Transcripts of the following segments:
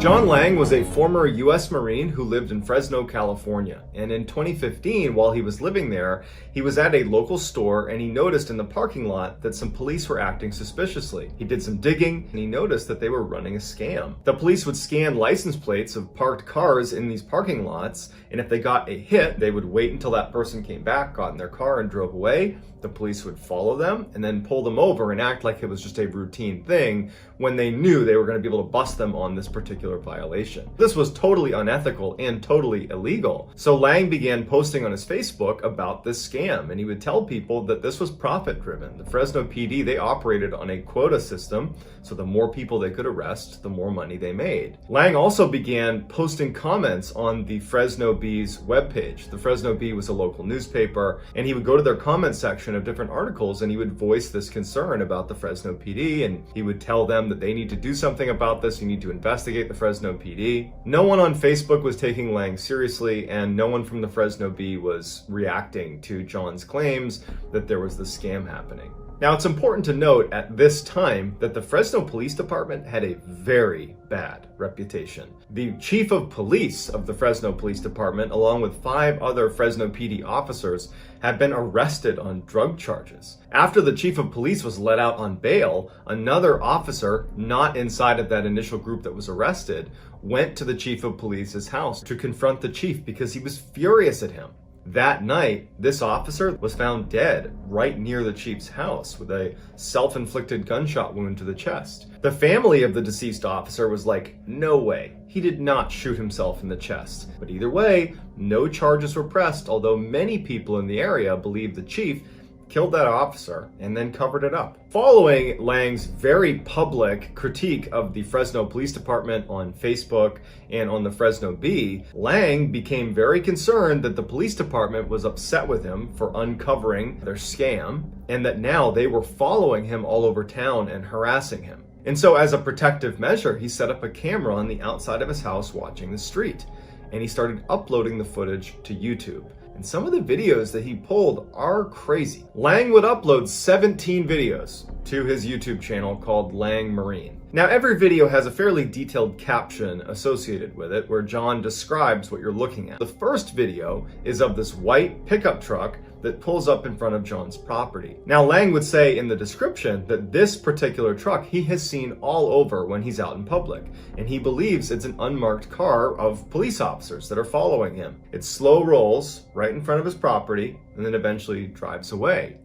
John Lang was a former U.S. Marine who lived in Fresno, California. And in 2015, while he was living there, he was at a local store and he noticed in the parking lot that some police were acting suspiciously. He did some digging and he noticed that they were running a scam. The police would scan license plates of parked cars in these parking lots, and if they got a hit, they would wait until that person came back, got in their car and drove away. The police would follow them and then pull them over and act like it was just a routine thing when they knew they were going to be able to bust them on this particular violation. This was totally unethical and totally illegal. So Lang began posting on his Facebook about this scam, and he would tell people that this was profit driven. The Fresno PD, they operated on a quota system, so the more people they could arrest, the more money they made. Lang also began posting comments on the Fresno Bee's webpage. The Fresno Bee was a local newspaper, and he would go to their comment section of different articles and he would voice this concern about the Fresno PD, and he would tell them that they need to do something about this. You need to investigate the Fresno PD. No one on Facebook was taking Lang seriously, and no one from the Fresno Bee was reacting to John's claims that there was this scam happening. Now, it's important to note at this time that the Fresno Police Department had a very bad reputation. The chief of police of the Fresno Police Department, along with 5 other Fresno PD officers, had been arrested on drug charges. After the chief of police was let out on bail, another officer, not inside of that initial group that was arrested, went to the chief of police's house to confront the chief because he was furious at him. That night, this officer was found dead right near the chief's house with a self-inflicted gunshot wound to the chest. The family of the deceased officer was like, no way, he did not shoot himself in the chest. But either way, no charges were pressed, although many people in the area believed the chief killed that officer and then covered it up. Following Lang's very public critique of the Fresno Police Department on Facebook and on the Fresno Bee, Lang became very concerned that the police department was upset with him for uncovering their scam, and that now they were following him all over town and harassing him. And so as a protective measure, he set up a camera on the outside of his house watching the street, and he started uploading the footage to YouTube. And some of the videos that he pulled are crazy. Lang would upload 17 videos to his YouTube channel called Lang Marine. Now, every video has a fairly detailed caption associated with it where John describes what you're looking at. The first video is of this white pickup truck that pulls up in front of John's property. Now, Lang would say in the description that this particular truck he has seen all over when he's out in public, and he believes it's an unmarked car of police officers that are following him. It slow rolls right in front of his property and then eventually drives away.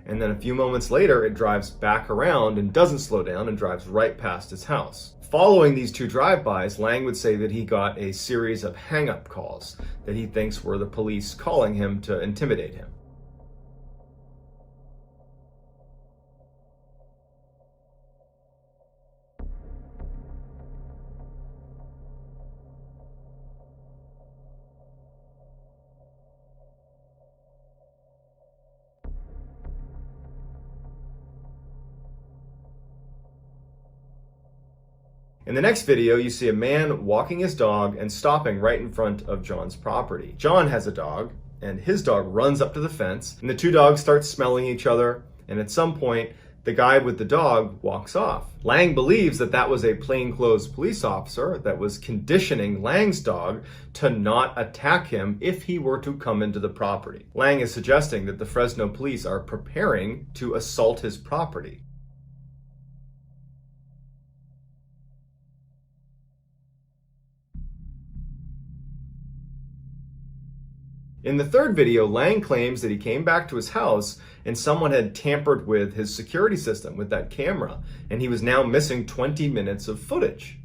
And then a few moments later, it drives back around and doesn't slow down and drives right past his house. Following these 2 drive-bys, Lang would say that he got a series of hang-up calls that he thinks were the police calling him to intimidate him. In the next video, you see a man walking his dog and stopping right in front of John's property. John has a dog, and his dog runs up to the fence, and the 2 dogs start smelling each other, and at some point, the guy with the dog walks off. Lang believes that that was a plainclothes police officer that was conditioning Lang's dog to not attack him if he were to come into the property. Lang is suggesting that the Fresno police are preparing to assault his property. In the third video, Lang claims that he came back to his house and someone had tampered with his security system, with that camera, and he was now missing 20 minutes of footage.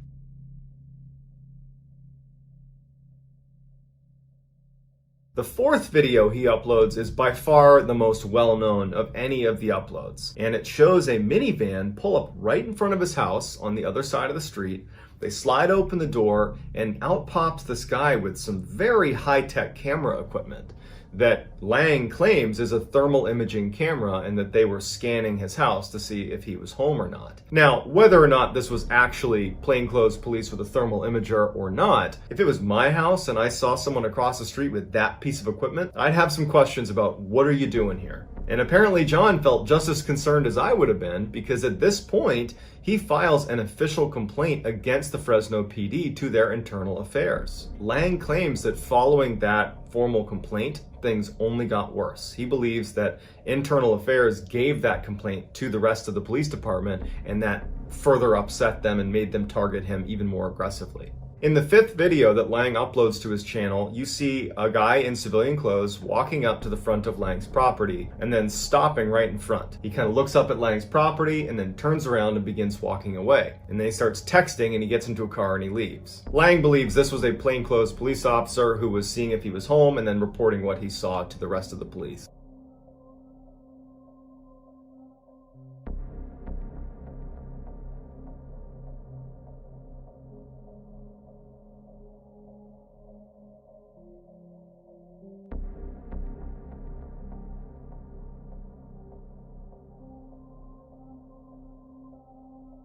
The fourth video he uploads is by far the most well-known of any of the uploads, and it shows a minivan pull up right in front of his house on the other side of the street. They slide open the door, and out pops this guy with some very high-tech camera equipment that Lang claims is a thermal imaging camera, and that they were scanning his house to see if he was home or not. Now, whether or not this was actually plainclothes police with a thermal imager or not, if it was my house and I saw someone across the street with that piece of equipment, I'd have some questions about what are you doing here? And apparently John felt just as concerned as I would have been, because at this point, he files an official complaint against the Fresno PD to their internal affairs. Lang claims that following that formal complaint, things only got worse. He believes that internal affairs gave that complaint to the rest of the police department, and that further upset them and made them target him even more aggressively. In the 5th video that Lang uploads to his channel, you see a guy in civilian clothes walking up to the front of Lang's property and then stopping right in front. He kind of looks up at Lang's property and then turns around and begins walking away. And then he starts texting and he gets into a car and he leaves. Lang believes this was a plainclothes police officer who was seeing if he was home and then reporting what he saw to the rest of the police.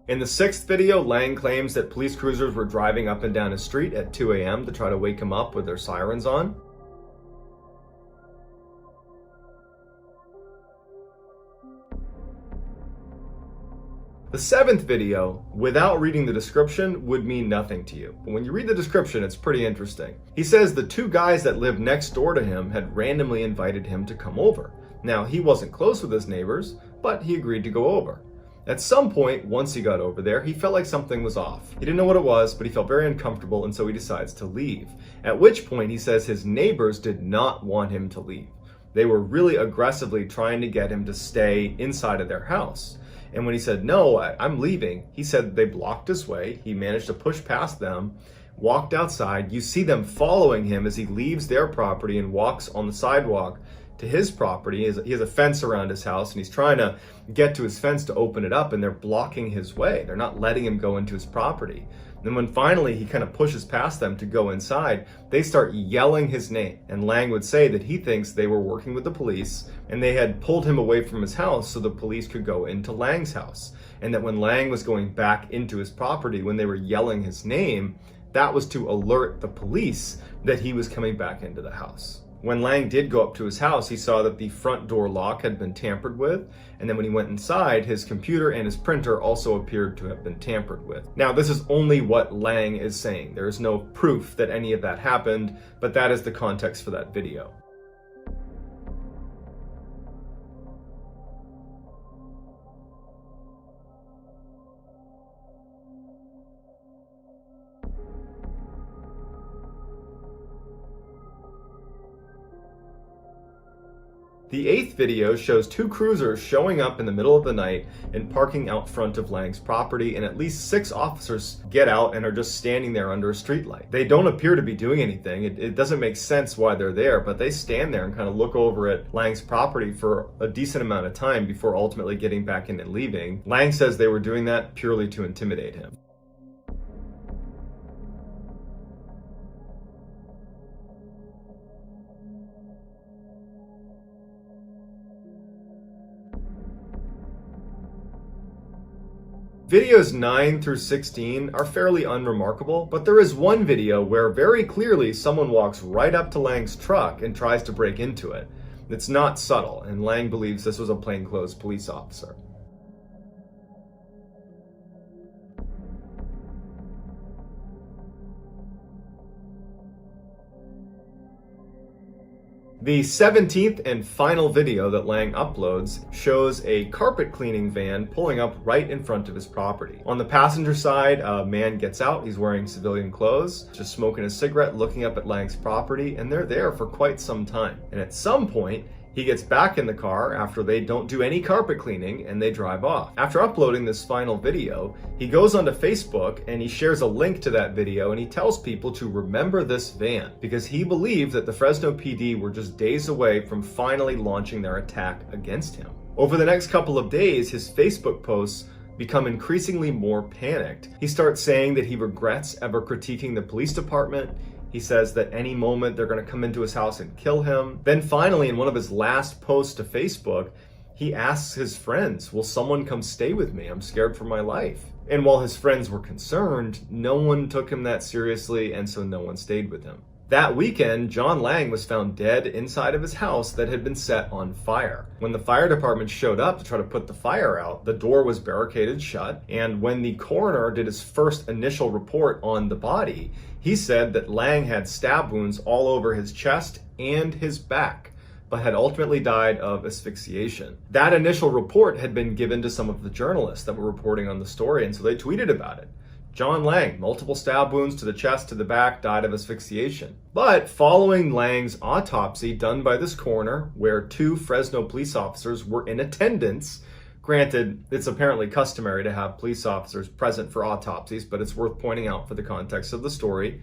In the 6th video, Lang claims that police cruisers were driving up and down his street at 2 a.m. to try to wake him up with their sirens on. The 7th video, without reading the description, would mean nothing to you. But when you read the description, it's pretty interesting. He says the 2 guys that lived next door to him had randomly invited him to come over. Now, he wasn't close with his neighbors, but he agreed to go over. At some point, once he got over there, he felt like something was off. He didn't know what it was, but he felt very uncomfortable, and so he decides to leave. At which point, he says his neighbors did not want him to leave. They were really aggressively trying to get him to stay inside of their house. And when he said, "No, I'm leaving," he said they blocked his way. He managed to push past them, walked outside. You see them following him as he leaves their property and walks on the sidewalk to his property. He has a fence around his house, and he's trying to get to his fence to open it up, and they're blocking his way. They're not letting him go into his property. Then when finally he kind of pushes past them to go inside, they start yelling his name. And Lang would say that he thinks they were working with the police and they had pulled him away from his house so the police could go into Lang's house. And that when Lang was going back into his property, when they were yelling his name, that was to alert the police that he was coming back into the house. When Lang did go up to his house, he saw that the front door lock had been tampered with, and then when he went inside, his computer and his printer also appeared to have been tampered with. Now, this is only what Lang is saying. There is no proof that any of that happened, but that is the context for that video. The 8th video shows 2 cruisers showing up in the middle of the night and parking out front of Lang's property, and at least 6 officers get out and are just standing there under a streetlight. They don't appear to be doing anything. It doesn't make sense why they're there, but they stand there and kind of look over at Lang's property for a decent amount of time before ultimately getting back in and leaving. Lang says they were doing that purely to intimidate him. Videos 9 through 16 are fairly unremarkable, but there is one video where very clearly someone walks right up to Lang's truck and tries to break into it. It's not subtle, and Lang believes this was a plainclothes police officer. The 17th and final video that Lang uploads shows a carpet cleaning van pulling up right in front of his property. On the passenger side, a man gets out. He's wearing civilian clothes, just smoking a cigarette, looking up at Lang's property, and they're there for quite some time. And at some point, he gets back in the car after they don't do any carpet cleaning and they drive off. After uploading this final video, he goes onto Facebook and he shares a link to that video and he tells people to remember this van because he believed that the Fresno PD were just days away from finally launching their attack against him. Over the next couple of days, his Facebook posts become increasingly more panicked. He starts saying that he regrets ever critiquing the police department. He says that any moment they're going to come into his house and kill him. Then finally, in one of his last posts to Facebook, he asks his friends, "Will someone come stay with me? I'm scared for my life." And while his friends were concerned, no one took him that seriously, and so no one stayed with him. That weekend, John Lang was found dead inside of his house that had been set on fire. When the fire department showed up to try to put the fire out, the door was barricaded shut, and when the coroner did his first initial report on the body, he said that Lang had stab wounds all over his chest and his back, but had ultimately died of asphyxiation. That initial report had been given to some of the journalists that were reporting on the story, and so they tweeted about it. John Lang, multiple stab wounds to the chest, to the back, died of asphyxiation. But following Lang's autopsy done by this coroner, where 2 Fresno police officers were in attendance, granted, it's apparently customary to have police officers present for autopsies, but it's worth pointing out for the context of the story,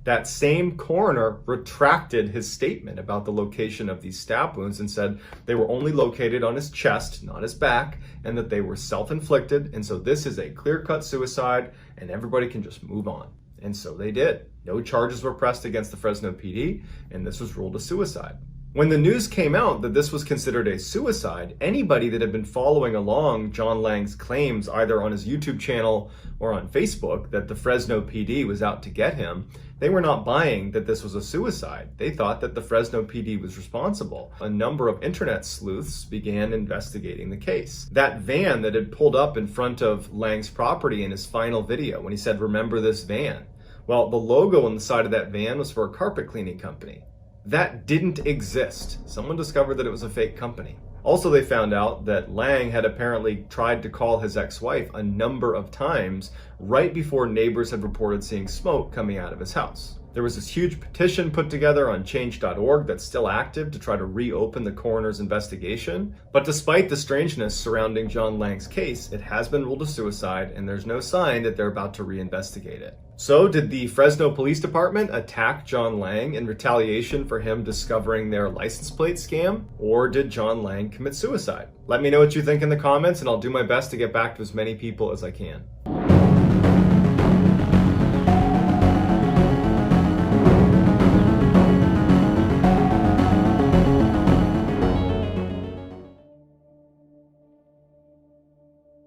that same coroner retracted his statement about the location of these stab wounds and said they were only located on his chest, not his back, and that they were self-inflicted, and so this is a clear-cut suicide, and everybody can just move on. And so they did. No charges were pressed against the Fresno PD, and this was ruled a suicide. When the news came out that this was considered a suicide, anybody that had been following along John Lang's claims either on his YouTube channel or on Facebook that the Fresno PD was out to get him, they were not buying that this was a suicide. They thought that the Fresno PD was responsible. A number of internet sleuths began investigating the case. That van that had pulled up in front of Lang's property in his final video when he said, "Remember this van?" Well, the logo on the side of that van was for a carpet cleaning company. That didn't exist. Someone discovered that it was a fake company. Also, they found out that Lang had apparently tried to call his ex-wife a number of times right before neighbors had reported seeing smoke coming out of his house. There was this huge petition put together on change.org that's still active to try to reopen the coroner's investigation. But despite the strangeness surrounding John Lang's case, it has been ruled a suicide, and there's no sign that they're about to reinvestigate it. So did the Fresno Police Department attack John Lang in retaliation for him discovering their license plate scam? Or did John Lang commit suicide? Let me know what you think in the comments, and I'll do my best to get back to as many people as I can.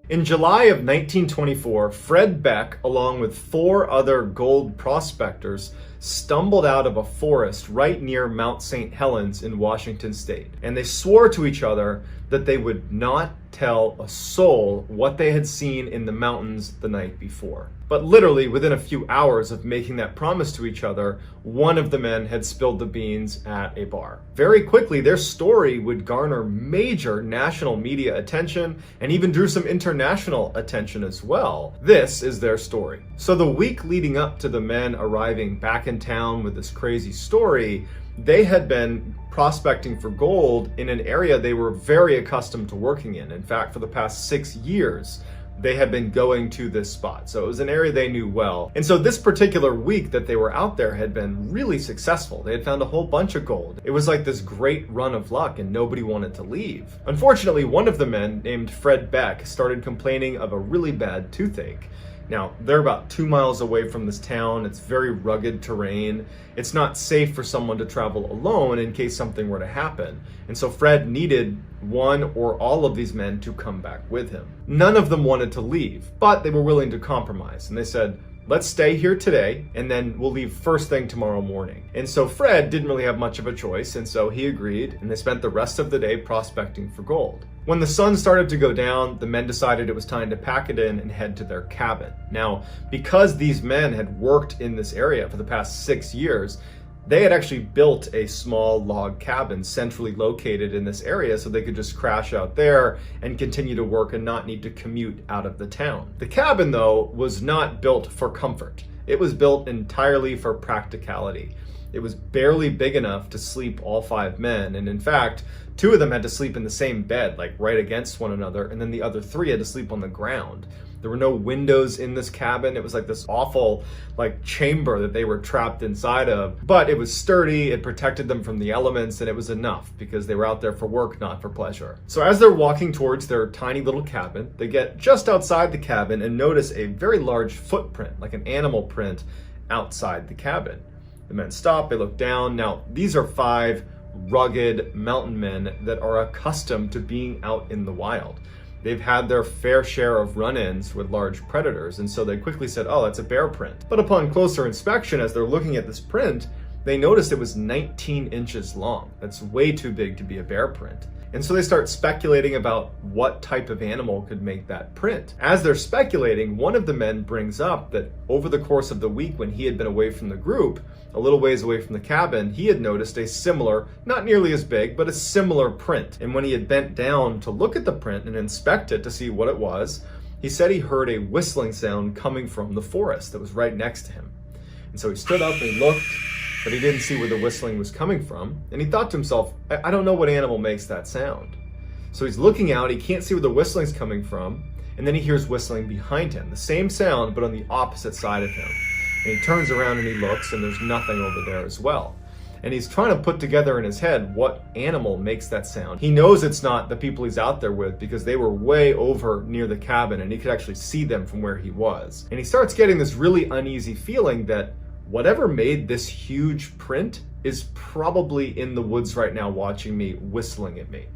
In July of 1924, Fred Beck, along with 4 other gold prospectors, stumbled out of a forest right near Mount St. Helens in Washington state. And they swore to each other that they would not tell a soul what they had seen in the mountains the night before. But literally within a few hours of making that promise to each other, one of the men had spilled the beans at a bar. Very quickly, their story would garner major national media attention and even drew some international attention as well. This is their story. So the week leading up to the men arriving back in town with this crazy story, they had been prospecting for gold in an area they were very accustomed to working in. In fact, for the past 6 years, they had been going to this spot. So it was an area they knew well. And so this particular week that they were out there had been really successful. They had found a whole bunch of gold. It was like this great run of luck and nobody wanted to leave. Unfortunately, one of the men named Fred Beck started complaining of a really bad toothache. Now, they're about 2 miles away from this town. It's very rugged terrain. It's not safe for someone to travel alone in case something were to happen. And so Fred needed one or all of these men to come back with him. None of them wanted to leave, but they were willing to compromise. And they said, let's stay here today, and then we'll leave first thing tomorrow morning. And so Fred didn't really have much of a choice, and so he agreed, and they spent the rest of the day prospecting for gold. When the sun started to go down, the men decided it was time to pack it in and head to their cabin. Now, because these men had worked in this area for the past 6 years, they had actually built a small log cabin centrally located in this area so they could just crash out there and continue to work and not need to commute out of the town. The cabin, though, was not built for comfort. It was built entirely for practicality. It was barely big enough to sleep all 5 men, and in fact, 2 of them had to sleep in the same bed, like right against one another, and then the other 3 had to sleep on the ground. There were no windows in this cabin. It was like this awful chamber that they were trapped inside of. But it was sturdy, it protected them from the elements, and it was enough because they were out there for work, not for pleasure. So as they're walking towards their tiny little cabin, they get just outside the cabin and notice a very large footprint, like an animal print, outside the cabin. The men stop, they look down. Now, these are 5 rugged mountain men that are accustomed to being out in the wild. They've had their fair share of run-ins with large predators, and so they quickly said, oh, that's a bear print. But upon closer inspection, as they're looking at this print, they noticed it was 19 inches long. That's way too big to be a bear print. And so they start speculating about what type of animal could make that print. As they're speculating, one of the men brings up that over the course of the week when he had been away from the group, a little ways away from the cabin, he had noticed a similar, not nearly as big, but a similar print. And when he had bent down to look at the print and inspect it to see what it was, he said he heard a whistling sound coming from the forest that was right next to him. And so he stood up and he looked, but he didn't see where the whistling was coming from. And he thought to himself, I don't know what animal makes that sound. So he's looking out, he can't see where the whistling's coming from, and then he hears whistling behind him. The same sound, but on the opposite side of him. And he turns around and he looks, and there's nothing over there as well. And he's trying to put together in his head what animal makes that sound. He knows it's not the people he's out there with because they were way over near the cabin and he could actually see them from where he was. And he starts getting this really uneasy feeling that whatever made this huge print is probably in the woods right now watching me, whistling at me.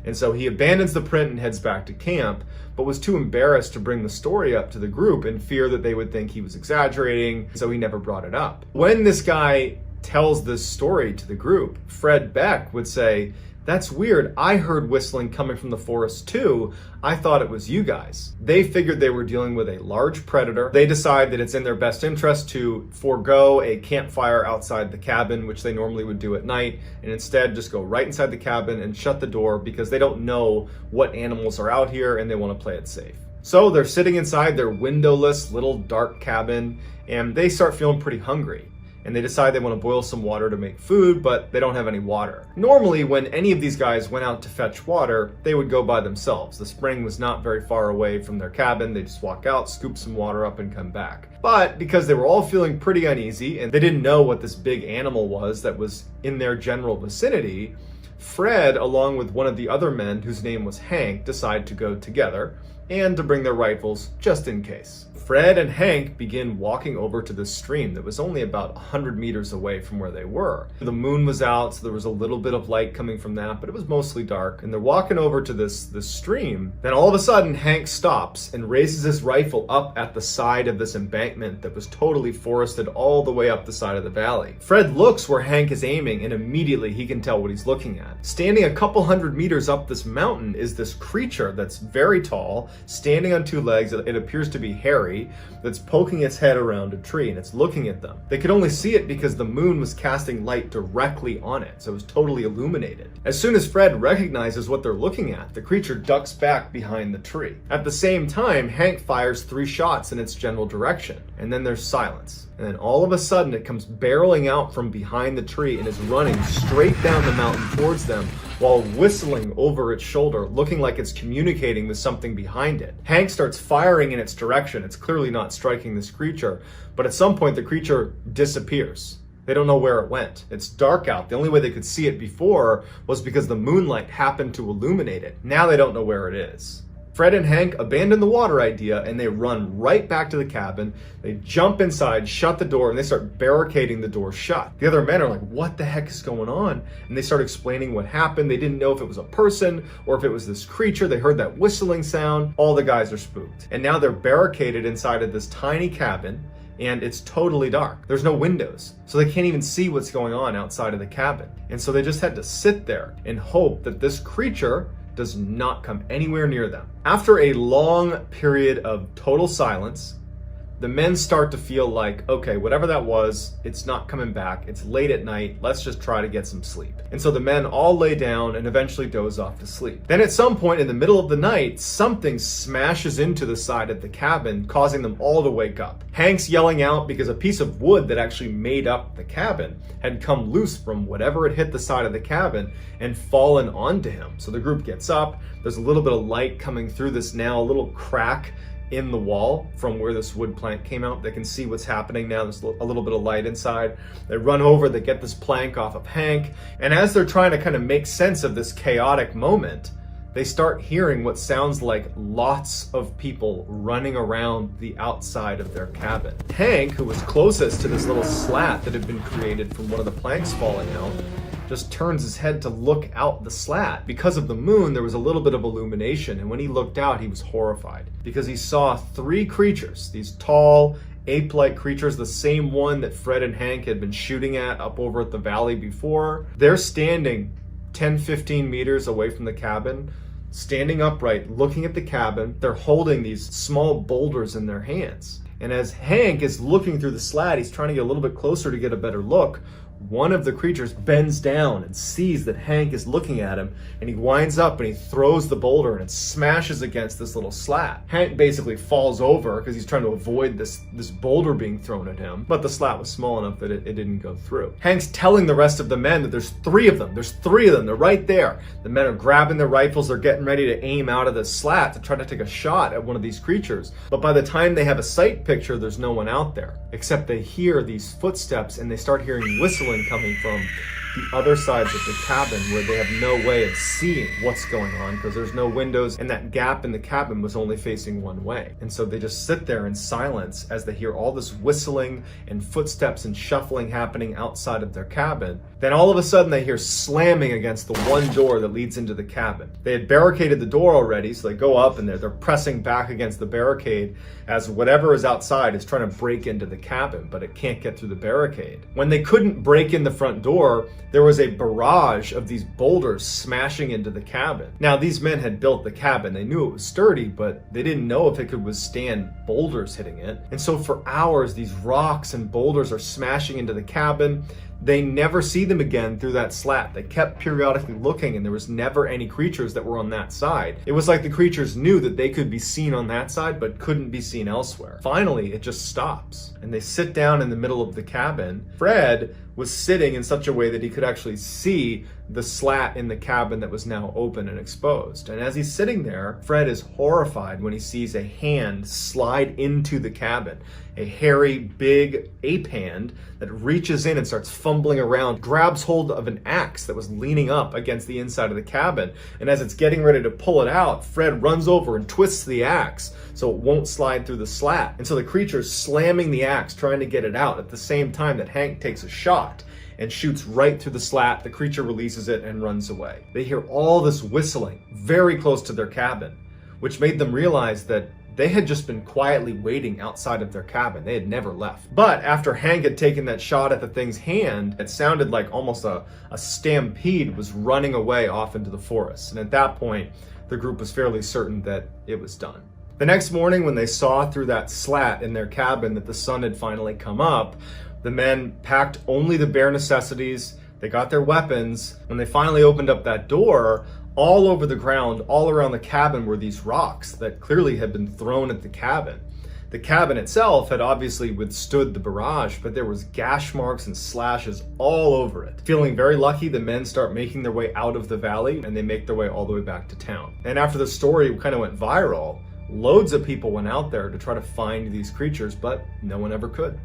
And so he abandons the print and heads back to camp, but was too embarrassed to bring the story up to the group in fear that they would think he was exaggerating, so he never brought it up. When this guy tells this story to the group, Fred Beck would say, "That's weird. I heard whistling coming from the forest too. I thought it was you guys." They figured they were dealing with a large predator. They decide that it's in their best interest to forego a campfire outside the cabin, which they normally would do at night, and instead just go right inside the cabin and shut the door because they don't know what animals are out here and they want to play it safe. So they're sitting inside their windowless little dark cabin and they start feeling pretty hungry. And they decide they want to boil some water to make food, but they don't have any water. Normally, when any of these guys went out to fetch water, they would go by themselves. The spring was not very far away from their cabin. They just walk out, scoop some water up, and come back. But because they were all feeling pretty uneasy, and they didn't know what this big animal was that was in their general vicinity, Fred, along with one of the other men, whose name was Hank, decide to go together, and to bring their rifles just in case. Fred and Hank begin walking over to this stream that was only about 100 meters away from where they were. The moon was out, so there was a little bit of light coming from that, but it was mostly dark. And they're walking over to this stream. Then all of a sudden, Hank stops and raises his rifle up at the side of this embankment that was totally forested all the way up the side of the valley. Fred looks where Hank is aiming, and immediately he can tell what he's looking at. Standing a couple hundred meters up this mountain is this creature that's very tall, standing on two legs. It appears to be hairy, that's poking its head around a tree, and it's looking at them. They could only see it because the moon was casting light directly on it, so it was totally illuminated. As soon as Fred recognizes what they're looking at, the creature ducks back behind the tree. At the same time, Hank fires 3 shots in its general direction, and then there's silence. And then all of a sudden, it comes barreling out from behind the tree and is running straight down the mountain towards them while whistling over its shoulder, looking like it's communicating with something behind it. Hank starts firing in its direction. It's clearly not striking this creature, but at some point, the creature disappears. They don't know where it went. It's dark out. The only way they could see it before was because the moonlight happened to illuminate it. Now they don't know where it is. Fred and Hank abandon the water idea and they run right back to the cabin. They jump inside, shut the door, and they start barricading the door shut. The other men are like, what the heck is going on? And they start explaining what happened. They didn't know if it was a person or if it was this creature. They heard that whistling sound. All the guys are spooked. And now they're barricaded inside of this tiny cabin, and it's totally dark. There's no windows, so they can't even see what's going on outside of the cabin. And so they just had to sit there and hope that this creature does not come anywhere near them. After a long period of total silence, the men start to feel like, okay, whatever that was, it's not coming back. It's late at night. Let's just try to get some sleep. And so the men all lay down and eventually doze off to sleep. Then at some point in the middle of the night, something smashes into the side of the cabin, causing them all to wake up. Hank's yelling out because a piece of wood that actually made up the cabin had come loose from whatever had hit the side of the cabin and fallen onto him. So the group gets up. There's a little bit of light coming through this now little crack in the wall from where this wood plank came out. They can see what's happening now. There's a little bit of light inside. They run over, they get this plank off of Hank, and as they're trying to kind of make sense of this chaotic moment, they start hearing what sounds like lots of people running around the outside of their cabin. Hank, who was closest to this little slat that had been created from one of the planks falling out, just turns his head to look out the slat. Because of the moon, there was a little bit of illumination, and when he looked out, he was horrified because he saw 3 creatures, these tall, ape-like creatures, the same one that Fred and Hank had been shooting at up over at the valley before. They're standing 10-15 meters away from the cabin, standing upright, looking at the cabin. They're holding these small boulders in their hands. And as Hank is looking through the slat, he's trying to get a little bit closer to get a better look. One of the creatures bends down and sees that Hank is looking at him, and he winds up and he throws the boulder and it smashes against this little slat. Hank basically falls over because he's trying to avoid this boulder being thrown at him, but the slat was small enough that it didn't go through. Hank's telling the rest of the men that there's three of them. There's three of them. They're right there. The men are grabbing their rifles. They're getting ready to aim out of the slat to try to take a shot at one of these creatures. But by the time they have a sight picture, there's no one out there, except they hear these footsteps and they start hearing whistling coming from the other sides of the cabin where they have no way of seeing what's going on because there's no windows and that gap in the cabin was only facing one way. And so they just sit there in silence as they hear all this whistling and footsteps and shuffling happening outside of their cabin. Then all of a sudden they hear slamming against the one door that leads into the cabin. They had barricaded the door already, so they go up and they're pressing back against the barricade as whatever is outside is trying to break into the cabin, but it can't get through the barricade. When they couldn't break in the front door, there was a barrage of these boulders smashing into the cabin. Now, these men had built the cabin. They knew it was sturdy, but they didn't know if it could withstand boulders hitting it. And so for hours, these rocks and boulders are smashing into the cabin. They never see them again through that slat. They kept periodically looking and there was never any creatures that were on that side. It was like the creatures knew that they could be seen on that side but couldn't be seen elsewhere. Finally, it just stops and they sit down in the middle of the cabin. Fred was sitting in such a way that he could actually see the slat in the cabin that was now open and exposed. And as he's sitting there, Fred is horrified when he sees a hand slide into the cabin. A hairy, big ape hand that reaches in and starts fumbling around, grabs hold of an axe that was leaning up against the inside of the cabin. And as it's getting ready to pull it out, Fred runs over and twists the axe so it won't slide through the slat. And so the creature's slamming the axe, trying to get it out at the same time that Hank takes a shot and shoots right through the slat. The creature releases it and runs away. They hear all this whistling very close to their cabin, which made them realize that they had just been quietly waiting outside of their cabin. They had never left. But after Hank had taken that shot at the thing's hand, it sounded like almost a stampede was running away off into the forest. And at that point, the group was fairly certain that it was done. The next morning, when they saw through that slat in their cabin that the sun had finally come up, the men packed only the bare necessities. They got their weapons. When they finally opened up that door, all over the ground, all around the cabin were these rocks that clearly had been thrown at the cabin. The cabin itself had obviously withstood the barrage, but there was gash marks and slashes all over it. Feeling very lucky, the men start making their way out of the valley and they make their way all the way back to town. And after the story kind of went viral, loads of people went out there to try to find these creatures, but no one ever could.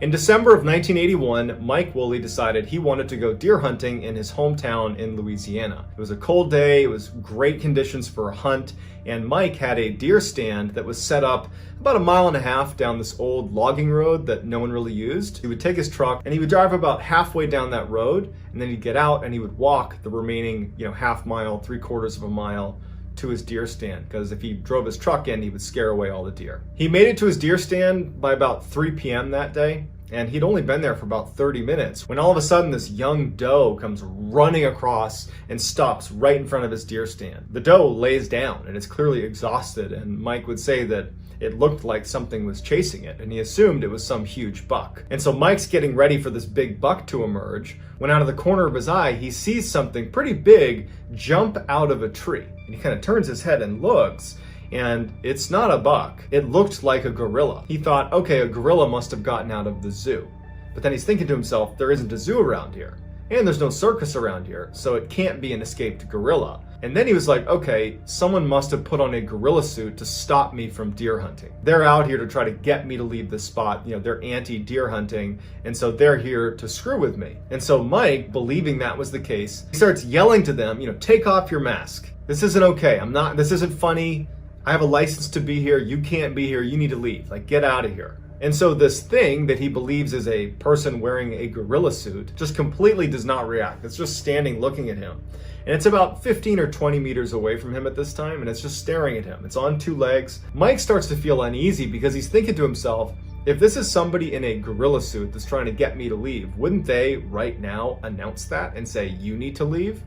In December of 1981, Mike Wooley decided he wanted to go deer hunting in his hometown in Louisiana. It was a cold day, it was great conditions for a hunt, and Mike had a deer stand that was set up about 1.5 miles down this old logging road that no one really used. He would take his truck and he would drive about halfway down that road, and then he'd get out and he would walk the remaining, half mile, 3/4 mile to his deer stand, because if he drove his truck in, he would scare away all the deer. He made it to his deer stand by about 3 p.m. that day, and he'd only been there for about 30 minutes when all of a sudden this young doe comes running across and stops right in front of his deer stand. The doe lays down and is clearly exhausted, and Mike would say that it looked like something was chasing it, and he assumed it was some huge buck. And so Mike's getting ready for this big buck to emerge when out of the corner of his eye, he sees something pretty big jump out of a tree. And he kind of turns his head and looks, and it's not a buck. It looked like a gorilla. He thought, okay, a gorilla must have gotten out of the zoo. But then he's thinking to himself, there isn't a zoo around here, and there's no circus around here, so it can't be an escaped gorilla. And then he was like, okay, someone must have put on a gorilla suit to stop me from deer hunting. They're out here to try to get me to leave this spot. They're anti-deer hunting, and so they're here to screw with me. And so Mike, believing that was the case, he starts yelling to them, take off your mask. This isn't okay. This isn't funny. I have a license to be here. You can't be here. You need to leave. Get out of here. And so this thing that he believes is a person wearing a gorilla suit just completely does not react. It's just standing looking at him. And it's about 15 or 20 meters away from him at this time, and it's just staring at him. It's on two legs. Mike starts to feel uneasy because he's thinking to himself, if this is somebody in a gorilla suit that's trying to get me to leave, wouldn't they right now announce that and say, you need to leave?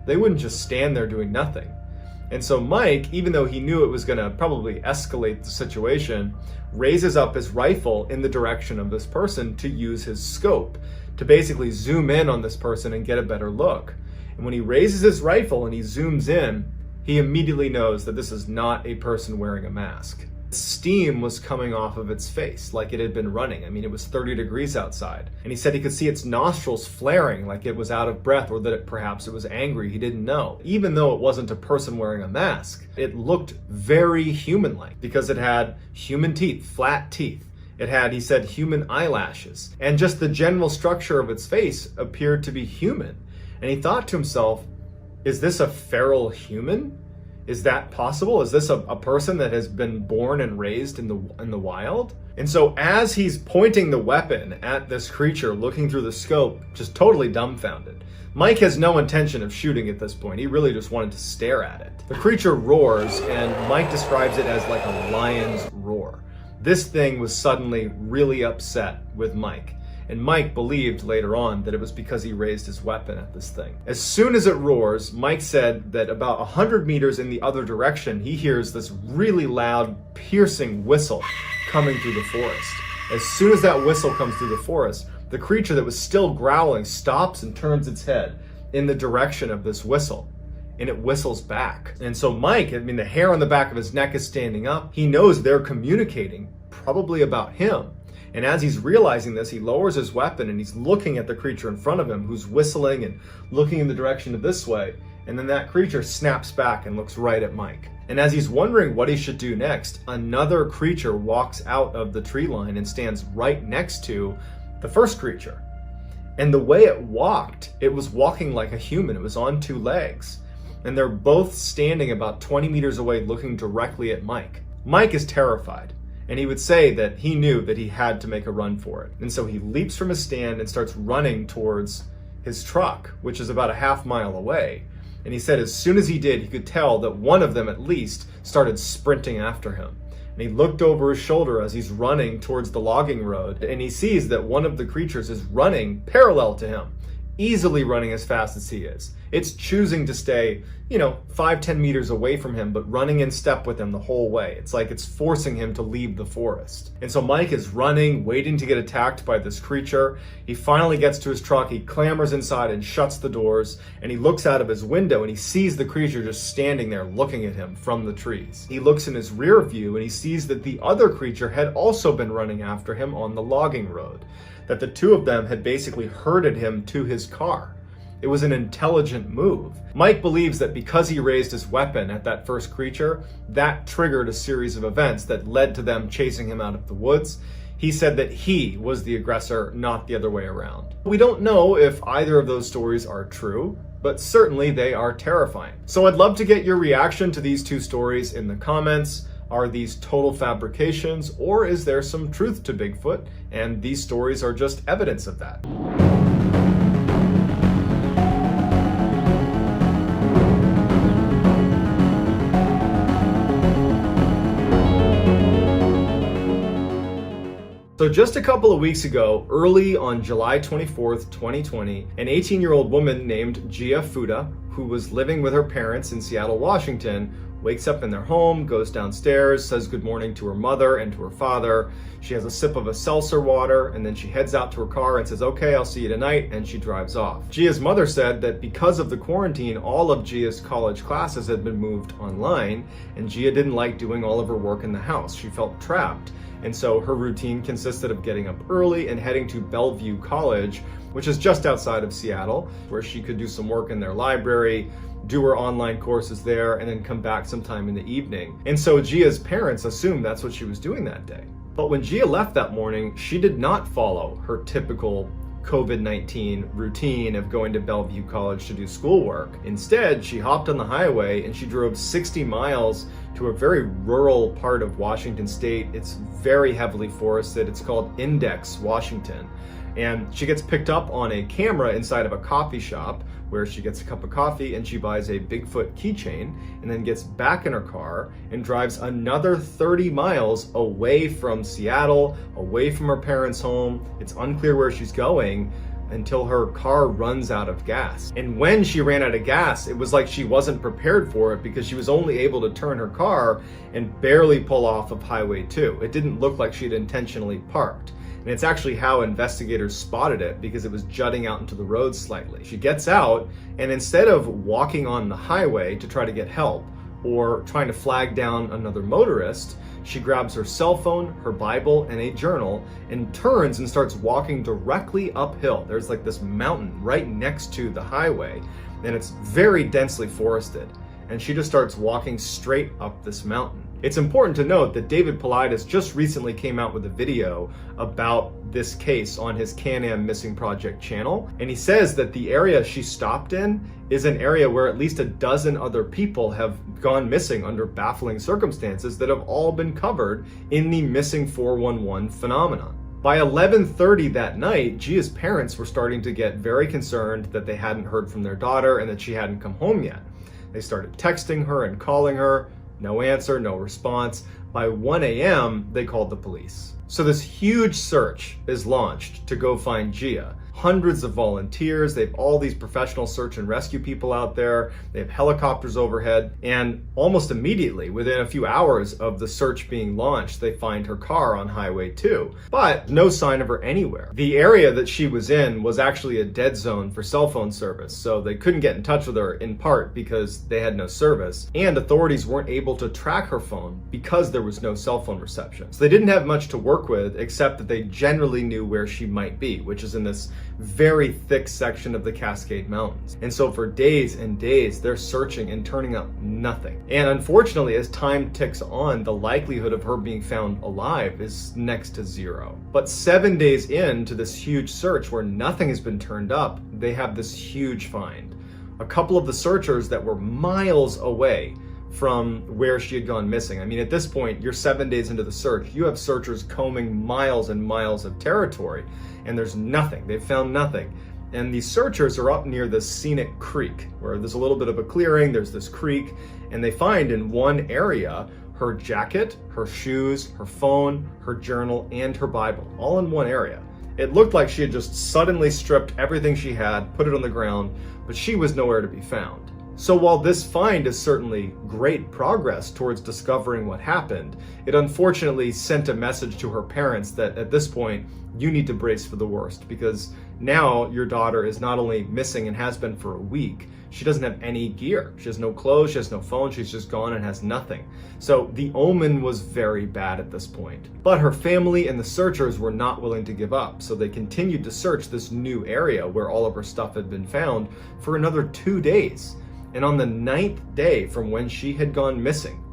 They wouldn't just stand there doing nothing. And so Mike, even though he knew it was going to probably escalate the situation, raises up his rifle in the direction of this person to use his scope to basically zoom in on this person and get a better look. And when he raises his rifle and he zooms in, he immediately knows that this is not a person wearing a mask. Steam was coming off of its face like it had been running. I mean, it was 30 degrees outside. And he said he could see its nostrils flaring like it was out of breath, or that perhaps it was angry. He didn't know. Even though it wasn't a person wearing a mask, it looked very human-like because it had human teeth, flat teeth. It had, he said, human eyelashes. And just the general structure of its face appeared to be human. And he thought to himself, is this a feral human? Is that possible? Is this a person that has been born and raised in the wild? And so as he's pointing the weapon at this creature, looking through the scope, just totally dumbfounded. Mike has no intention of shooting at this point. He really just wanted to stare at it. The creature roars, and Mike describes it as like a lion's roar. This thing was suddenly really upset with Mike. And Mike believed later on that it was because he raised his weapon at this thing. As soon as it roars, Mike said that about 100 meters in the other direction, he hears this really loud, piercing whistle coming through the forest. As soon as that whistle comes through the forest, the creature that was still growling stops and turns its head in the direction of this whistle. And it whistles back. And so Mike, I mean, the hair on the back of his neck is standing up. He knows they're communicating, probably about him. And as he's realizing this, he lowers his weapon and he's looking at the creature in front of him who's whistling and looking in the direction of this way. And then that creature snaps back and looks right at Mike. And as he's wondering what he should do next, another creature walks out of the tree line and stands right next to the first creature. And the way it walked, it was walking like a human. It was on two legs. And they're both standing about 20 meters away looking directly at Mike. Mike is terrified. And he would say that he knew that he had to make a run for it. And so he leaps from his stand and starts running towards his truck, which is about a half mile away. And he said as soon as he did, he could tell that one of them at least started sprinting after him. And he looked over his shoulder as he's running towards the logging road, and he sees that one of the creatures is running parallel to him, easily running as fast as he is. It's choosing to stay, 5-10 meters away from him, but running in step with him the whole way. It's like it's forcing him to leave the forest. And so Mike is running, waiting to get attacked by this creature. He finally gets to his truck, he clambers inside and shuts the doors, and he looks out of his window and he sees the creature just standing there looking at him from the trees. He looks in his rear view and he sees that the other creature had also been running after him on the logging road, that the two of them had basically herded him to his car. It was an intelligent move. Mike believes that because he raised his weapon at that first creature, that triggered a series of events that led to them chasing him out of the woods. He said that he was the aggressor, not the other way around. We don't know if either of those stories are true, but certainly they are terrifying. So I'd love to get your reaction to these two stories in the comments. Are these total fabrications, or is there some truth to Bigfoot, and these stories are just evidence of that? So just a couple of weeks ago, early on July 24th, 2020, an 18-year-old woman named Gia Fuda, who was living with her parents in Seattle, Washington, wakes up in their home, goes downstairs, says good morning to her mother and to her father. She has a sip of a seltzer water, and then she heads out to her car and says, okay, I'll see you tonight, and she drives off. Gia's mother said that because of the quarantine, all of Gia's college classes had been moved online, and Gia didn't like doing all of her work in the house. She felt trapped. And so her routine consisted of getting up early and heading to Bellevue College, which is just outside of Seattle, where she could do some work in their library, do her online courses there, and then come back sometime in the evening. And so Gia's parents assumed that's what she was doing that day. But when Gia left that morning, she did not follow her typical COVID-19 routine of going to Bellevue College to do schoolwork. Instead, she hopped on the highway and she drove 60 miles to a very rural part of Washington state. It's very heavily forested. It's called Index, Washington. And she gets picked up on a camera inside of a coffee shop where she gets a cup of coffee and she buys a Bigfoot keychain and then gets back in her car and drives another 30 miles away from Seattle, away from her parents' home. It's unclear where she's going until her car runs out of gas. And when she ran out of gas, it was like she wasn't prepared for it because she was only able to turn her car and barely pull off of Highway 2. It didn't look like she'd intentionally parked. And it's actually how investigators spotted it because it was jutting out into the road slightly. She gets out, and instead of walking on the highway to try to get help or trying to flag down another motorist, she grabs her cell phone, her Bible, and a journal and turns and starts walking directly uphill. There's like this mountain right next to the highway, and it's very densely forested. And she just starts walking straight up this mountain. It's important to note that David Paulides just recently came out with a video about this case on his Can-Am Missing Project channel, and he says that the area she stopped in is an area where at least a dozen other people have gone missing under baffling circumstances that have all been covered in the Missing 411 phenomenon. By 11:30 that night, Gia's parents were starting to get very concerned that they hadn't heard from their daughter and that she hadn't come home yet. They started texting her and calling her. No answer, no response. By 1 a.m., they called the police. So this huge search is launched to go find Gia. Hundreds of volunteers, they have all these professional search and rescue people out there, they have helicopters overhead, and almost immediately, within a few hours of the search being launched, they find her car on Highway 2. But no sign of her anywhere. The area that she was in was actually a dead zone for cell phone service, so they couldn't get in touch with her in part because they had no service, and authorities weren't able to track her phone because there was no cell phone reception. So they didn't have much to work with except that they generally knew where she might be, which is in this very thick section of the Cascade Mountains. And so for days and days, they're searching and turning up nothing. And unfortunately, as time ticks on, the likelihood of her being found alive is next to zero. But 7 days into this huge search where nothing has been turned up, they have this huge find. A couple of the searchers that were miles away from where she had gone missing. I mean, at this point, you're 7 days into the search. You have searchers combing miles and miles of territory, and there's nothing. They've found nothing. And these searchers are up near this scenic creek, where there's a little bit of a clearing, there's this creek, and they find in one area her jacket, her shoes, her phone, her journal, and her Bible, all in one area. It looked like she had just suddenly stripped everything she had, put it on the ground, but she was nowhere to be found. So while this find is certainly great progress towards discovering what happened, it unfortunately sent a message to her parents that at this point, you need to brace for the worst, because now your daughter is not only missing and has been for a week, she doesn't have any gear. She has no clothes, she has no phone, she's just gone and has nothing. So the omen was very bad at this point. But her family and the searchers were not willing to give up, so they continued to search this new area where all of her stuff had been found for another 2 days. And on the 9th day from when she had gone missing,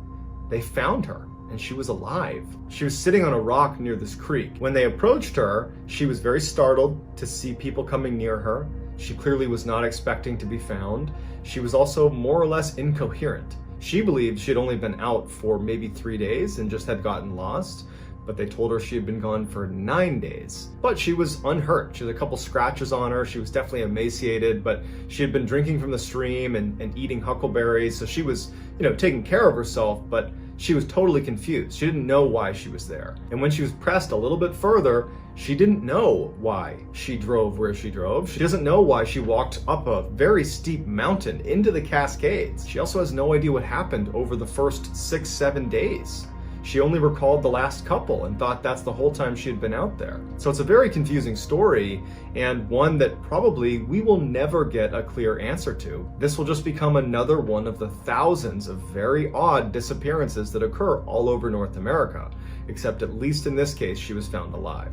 they found her, and she was alive. She was sitting on a rock near this creek. When they approached her, she was very startled to see people coming near her. She clearly was not expecting to be found. She was also more or less incoherent. She believed she had only been out for maybe 3 days and just had gotten lost, but they told her she had been gone for 9 days. But she was unhurt. She had a couple scratches on her. She was definitely emaciated, but she had been drinking from the stream and eating huckleberries, so she was, taking care of herself, but she was totally confused. She didn't know why she was there. And when she was pressed a little bit further, she didn't know why she drove where she drove. She doesn't know why she walked up a very steep mountain into the Cascades. She also has no idea what happened over the first 6-7 days. She only recalled the last couple and thought that's the whole time she had been out there. So it's a very confusing story, and one that probably we will never get a clear answer to. This will just become another one of the thousands of very odd disappearances that occur all over North America, except at least in this case, she was found alive.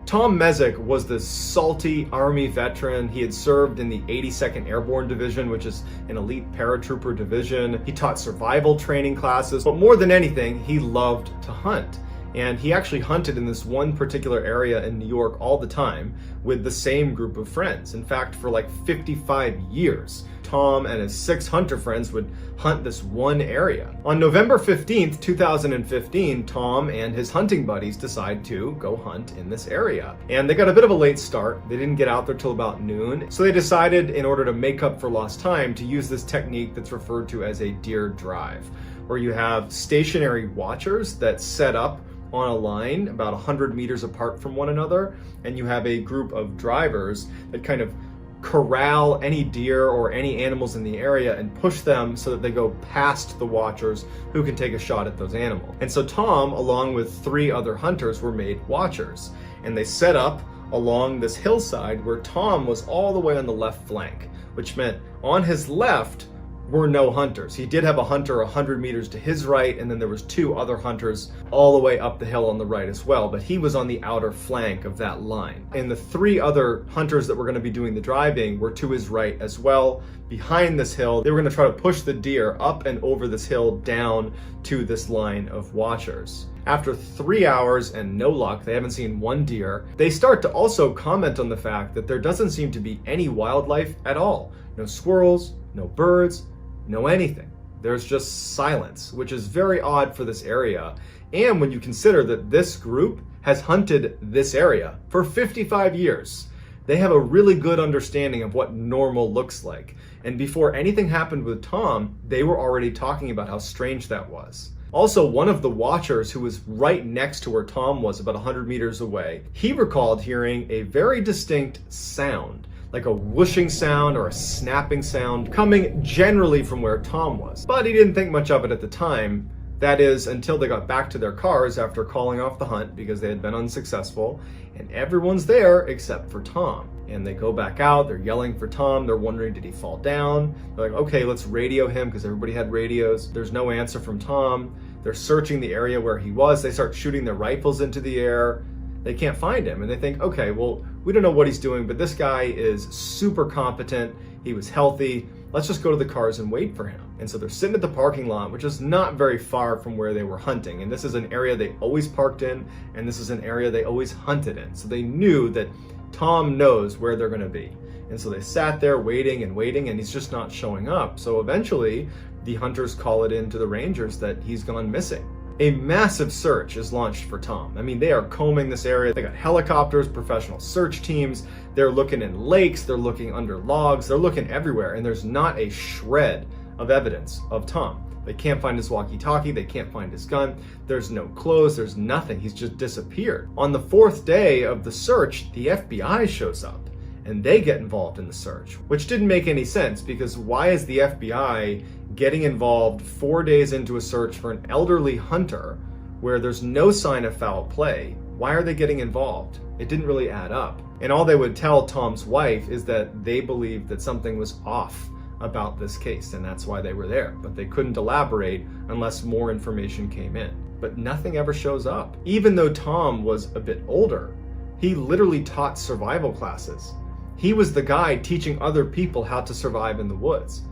Tom Mezek was this salty Army veteran. He had served in the 82nd Airborne Division, which is an elite paratrooper division. He taught survival training classes, but more than anything, he loved to hunt. And he actually hunted in this one particular area in New York all the time with the same group of friends. In fact, for like 55 years, Tom and his 6 hunter friends would hunt this one area. On November 15th, 2015, Tom and his hunting buddies decide to go hunt in this area. And they got a bit of a late start. They didn't get out there till about noon. So they decided, in order to make up for lost time, to use this technique that's referred to as a deer drive, where you have stationary watchers that set up on a line about 100 meters apart from one another, and you have a group of drivers that kind of corral any deer or any animals in the area and push them so that they go past the watchers who can take a shot at those animals. And so Tom, along with 3 other hunters, were made watchers, and they set up along this hillside where Tom was all the way on the left flank, which meant on his left were no hunters. He did have a hunter 100 meters to his right, and then there was 2 other hunters all the way up the hill on the right as well, but he was on the outer flank of that line. And the 3 other hunters that were going to be doing the driving were to his right as well, behind this hill. They were going to try to push the deer up and over this hill down to this line of watchers. After 3 hours and no luck, they haven't seen one deer, they start to also comment on the fact that there doesn't seem to be any wildlife at all. No squirrels, no birds, no anything. There's just silence, which is very odd for this area. And when you consider that this group has hunted this area for 55 years, they have a really good understanding of what normal looks like. And before anything happened with Tom, they were already talking about how strange that was. Also, one of the watchers who was right next to where Tom was, about 100 meters away, he recalled hearing a very distinct sound, like a whooshing sound or a snapping sound, coming generally from where Tom was. But he didn't think much of it at the time. That is, until they got back to their cars after calling off the hunt because they had been unsuccessful, and everyone's there except for Tom. And they go back out, they're yelling for Tom, they're wondering, did he fall down? They're like, okay, let's radio him, because everybody had radios. There's no answer from Tom. They're searching the area where he was. They start shooting their rifles into the air. They can't find him, and they think, okay, well, we don't know what he's doing, but this guy is super competent. He was healthy. Let's just go to the cars and wait for him. And so they're sitting at the parking lot, which is not very far from where they were hunting. And this is an area they always parked in, and this is an area they always hunted in. So they knew that Tom knows where they're going to be. And so they sat there waiting, and he's just not showing up. So eventually, the hunters call it in to the rangers that he's gone missing. A massive search is launched for Tom. I mean, they are combing this area. They got helicopters, professional search teams. They're looking in lakes. They're looking under logs. They're looking everywhere. And there's not a shred of evidence of Tom. They can't find his walkie-talkie. They can't find his gun. There's no clothes. There's nothing. He's just disappeared. On the 4th day of the search, the FBI shows up and they get involved in the search, which didn't make any sense, because why is the FBI getting involved 4 days into a search for an elderly hunter where there's no sign of foul play? Why are they getting involved? It didn't really add up. And all they would tell Tom's wife is that they believed that something was off about this case, and that's why they were there. But they couldn't elaborate unless more information came in. But nothing ever shows up. Even though Tom was a bit older, he literally taught survival classes. He was the guy teaching other people how to survive in the woods.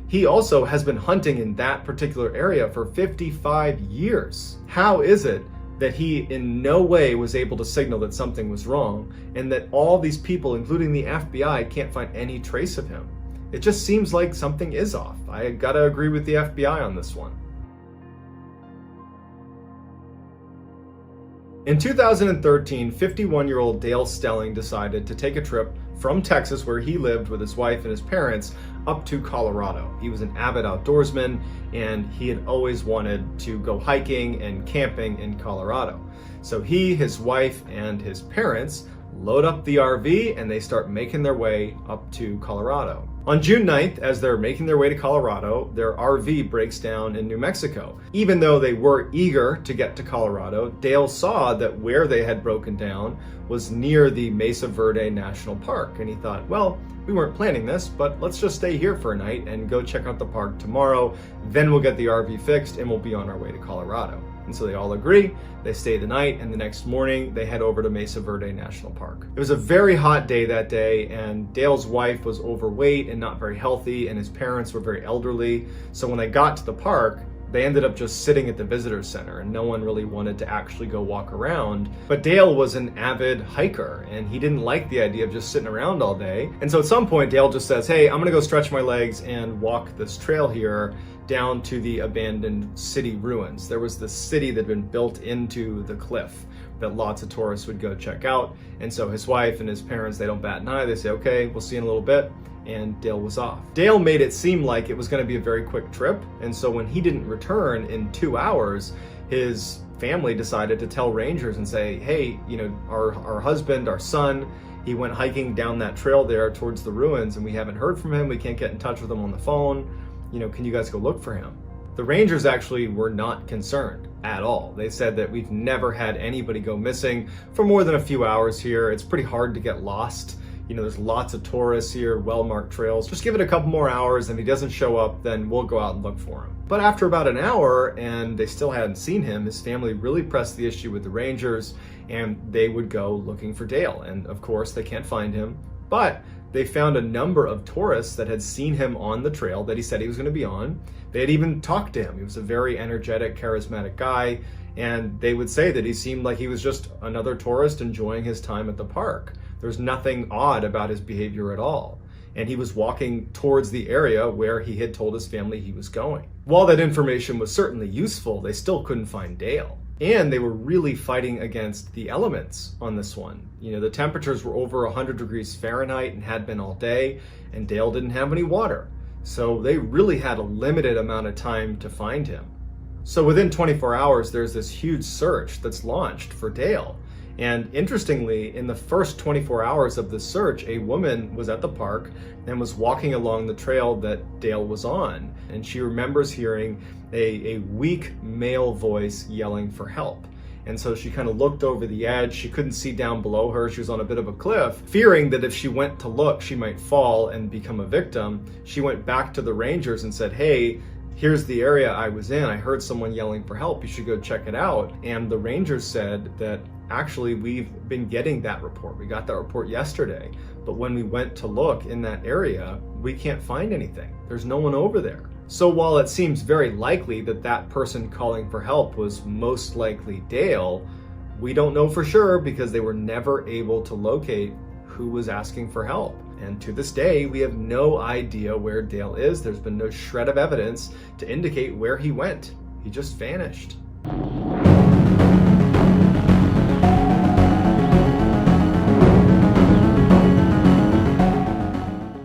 He also has been hunting in that particular area for 55 years. How is it that he in no way was able to signal that something was wrong, and that all these people, including the FBI, can't find any trace of him? It just seems like something is off. I gotta agree with the FBI on this one. In 2013, 51-year-old Dale Stelling decided to take a trip from Texas, where he lived with his wife and his parents, up to Colorado. He was an avid outdoorsman, and he had always wanted to go hiking and camping in Colorado. So he, his wife, and his parents load up the RV and they start making their way up to Colorado. On June 9th, as they're making their way to Colorado, their RV breaks down in New Mexico. Even though they were eager to get to Colorado, Dale saw that where they had broken down was near the Mesa Verde National Park. And he thought, well, we weren't planning this, but let's just stay here for a night and go check out the park tomorrow. Then we'll get the RV fixed and we'll be on our way to Colorado. And so they all agree, they stay the night, and the next morning they head over to Mesa Verde National Park. It was a very hot day that day, and Dale's wife was overweight and not very healthy, and his parents were very elderly. So when they got to the park, They ended up just sitting at the visitor center and no one really wanted to actually go walk around. But Dale was an avid hiker and he didn't like the idea of just sitting around all day. And so at some point Dale just says, hey, I'm gonna go stretch my legs and walk this trail here down to the abandoned city ruins. There was this city that had been built into the cliff that lots of tourists would go check out. And so his wife and his parents, they don't bat an eye. They say, okay, we'll see you in a little bit. And Dale was off. Dale made it seem like it was going to be a very quick trip. And so when he didn't return in 2 hours, his family decided to tell rangers and say, hey, you know, our husband, our son, he went hiking down that trail there towards the ruins and we haven't heard from him. We can't get in touch with him on the phone. You know, can you guys go look for him? The rangers actually were not concerned at all. They said that we've never had anybody go missing for more than a few hours here. It's pretty hard to get lost. You know, there's lots of tourists here, well-marked trails. Just give it a couple more hours and if he doesn't show up, then we'll go out and look for him. But after about an hour and they still hadn't seen him, his family really pressed the issue with the rangers and they would go looking for Dale. And of course they can't find him, but they found a number of tourists that had seen him on the trail that he said he was going to be on. They had even talked to him. He was a very energetic, charismatic guy. And they would say that he seemed like he was just another tourist enjoying his time at the park. There's nothing odd about his behavior at all. And he was walking towards the area where he had told his family he was going. While that information was certainly useful, they still couldn't find Dale. And they were really fighting against the elements on this one. You know, the temperatures were over 100 degrees Fahrenheit and had been all day, and Dale didn't have any water. So they really had a limited amount of time to find him. So within 24 hours, there's this huge search that's launched for Dale. And interestingly, in the first 24 hours of the search, a woman was at the park and was walking along the trail that Dale was on. And she remembers hearing a weak male voice yelling for help. And so she kind of looked over the edge. She couldn't see down below her. She was on a bit of a cliff. Fearing that if she went to look, she might fall and become a victim, she went back to the rangers and said, hey, here's the area I was in. I heard someone yelling for help. You should go check it out. And the rangers said that actually we've been getting that report. We got that report yesterday. But when we went to look in that area, we can't find anything. There's no one over there. So while it seems very likely that that person calling for help was most likely Dale, we don't know for sure because they were never able to locate who was asking for help. And to this day, we have no idea where Dale is. There's been no shred of evidence to indicate where he went. He just vanished.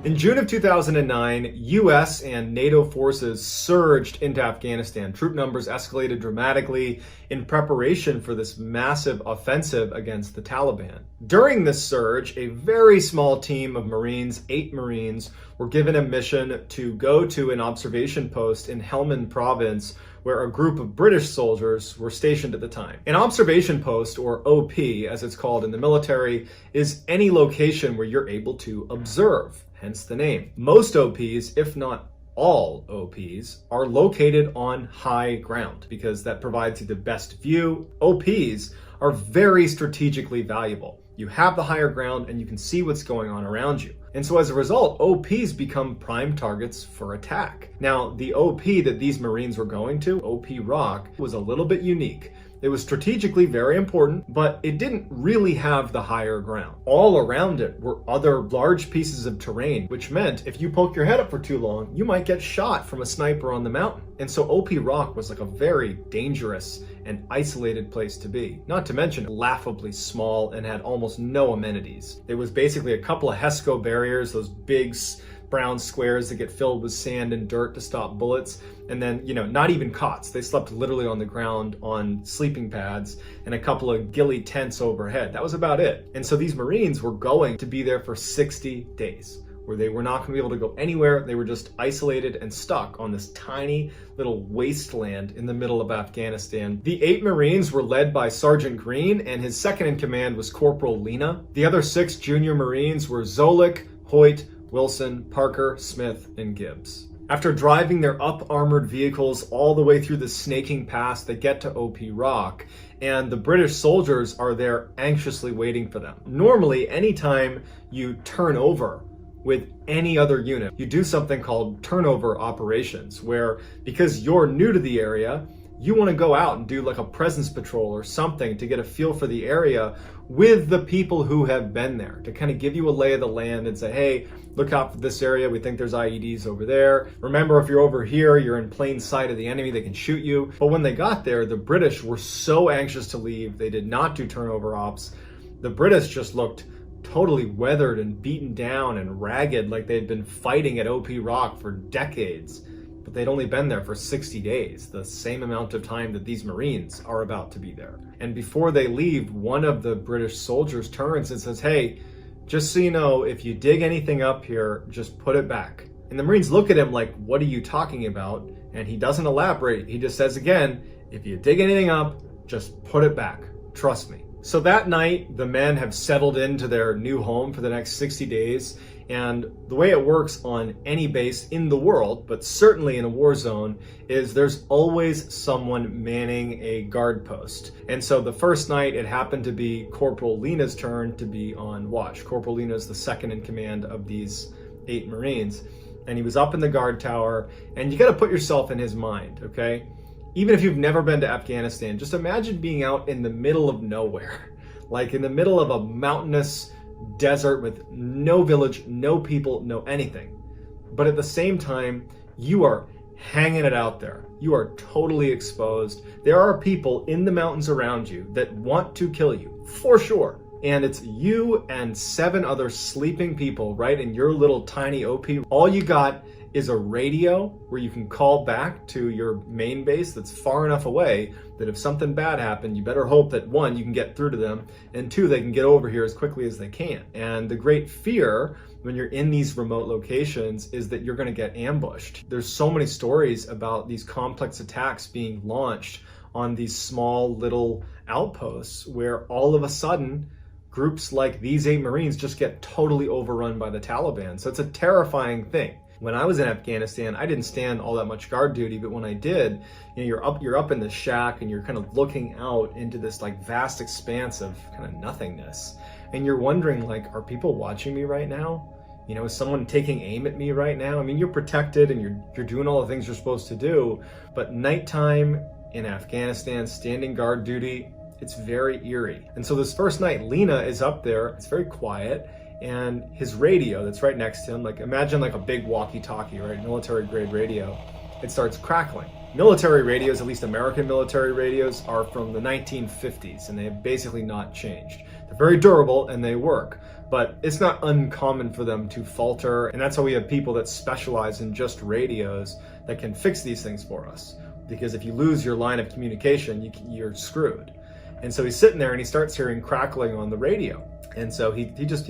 In June of 2009, US and NATO forces surged into Afghanistan. Troop numbers escalated dramatically in preparation for this massive offensive against the Taliban. During this surge, a very small team of Marines, 8 Marines, were given a mission to go to an observation post in Helmand province where a group of British soldiers were stationed at the time. An observation post, or OP as it's called in the military, is any location where you're able to observe. Hence the name. Most OPs, if not all OPs, are located on high ground because that provides you the best view. OPs are very strategically valuable. You have the higher ground and you can see what's going on around you. And so as a result, OPs become prime targets for attack. Now, the OP that these Marines were going to, OP Rock, was a little bit unique. It was strategically very important, but it didn't really have the higher ground. All around it were other large pieces of terrain, which meant if you poke your head up for too long, you might get shot from a sniper on the mountain. And so OP Rock was like a very dangerous and isolated place to be. Not to mention laughably small and had almost no amenities. It was basically a couple of HESCO barriers, those big brown squares that get filled with sand and dirt to stop bullets. And then, you know, not even cots. They slept literally on the ground on sleeping pads and a couple of ghillie tents overhead. That was about it. And so these Marines were going to be there for 60 days, where they were not going to be able to go anywhere. They were just isolated and stuck on this tiny little wasteland in the middle of Afghanistan. The 8 Marines were led by Sergeant Green, and his second in command was Corporal Lena. The other 6 junior Marines were Zolik, Hoyt, Wilson, Parker, Smith, and Gibbs. After driving their up-armored vehicles all the way through the snaking pass, they get to OP Rock, and the British soldiers are there anxiously waiting for them. Normally, anytime you turn over with any other unit. You do something called turnover operations, where because you're new to the area, you want to go out and do like a presence patrol or something to get a feel for the area with the people who have been there, to kind of give you a lay of the land and say, hey, look out for this area. We think there's IEDs over there. Remember, if you're over here, you're in plain sight of the enemy, they can shoot you. But when they got there, the British were so anxious to leave. They did not do turnover ops. The British just looked totally weathered and beaten down and ragged, like they'd been fighting at OP Rock for decades. But they'd only been there for 60 days, the same amount of time that these Marines are about to be there. And before they leave, one of the British soldiers turns and says, hey, just so you know, if you dig anything up here, just put it back. And the Marines look at him like, what are you talking about? And he doesn't elaborate. He just says again, if you dig anything up, just put it back. Trust me. So that night, the men have settled into their new home for the next 60 days. And the way it works on any base in the world, but certainly in a war zone, is there's always someone manning a guard post. And so the first night, it happened to be Corporal Lena's turn to be on watch. Corporal Lena is the second in command of these 8 Marines. And he was up in the guard tower, and you got to put yourself in his mind, okay? Even if you've never been to Afghanistan, just imagine being out in the middle of nowhere, like in the middle of a mountainous desert with no village, no people, no anything. But at the same time, you are hanging it out there. You are totally exposed. There are people in the mountains around you that want to kill you, for sure. And it's you and 7 other sleeping people right in your little tiny OP. All you got is a radio where you can call back to your main base that's far enough away that if something bad happened, you better hope that 1, you can get through to them, and 2, they can get over here as quickly as they can. And the great fear when you're in these remote locations is that you're going to get ambushed. There's so many stories about these complex attacks being launched on these small little outposts where all of a sudden groups like these 8 Marines just get totally overrun by the Taliban. So it's a terrifying thing. When I was in Afghanistan, I didn't stand all that much guard duty, but when I did, you know, you're up in the shack and you're kind of looking out into this like vast expanse of kind of nothingness. And you're wondering, like, are people watching me right now? You know, is someone taking aim at me right now? I mean, you're protected and you're doing all the things you're supposed to do, but nighttime in Afghanistan, standing guard duty, it's very eerie. And so this first night, Lena is up there, it's very quiet, and his radio that's right next to him, like imagine like a big walkie-talkie, right? Military grade radio. It starts crackling. Military radios, at least American military radios, are from the 1950s and they have basically not changed. They're very durable and they work, but it's not uncommon for them to falter. And that's why we have people that specialize in just radios that can fix these things for us. Because if you lose your line of communication, you're screwed. And so he's sitting there and he starts hearing crackling on the radio. And so he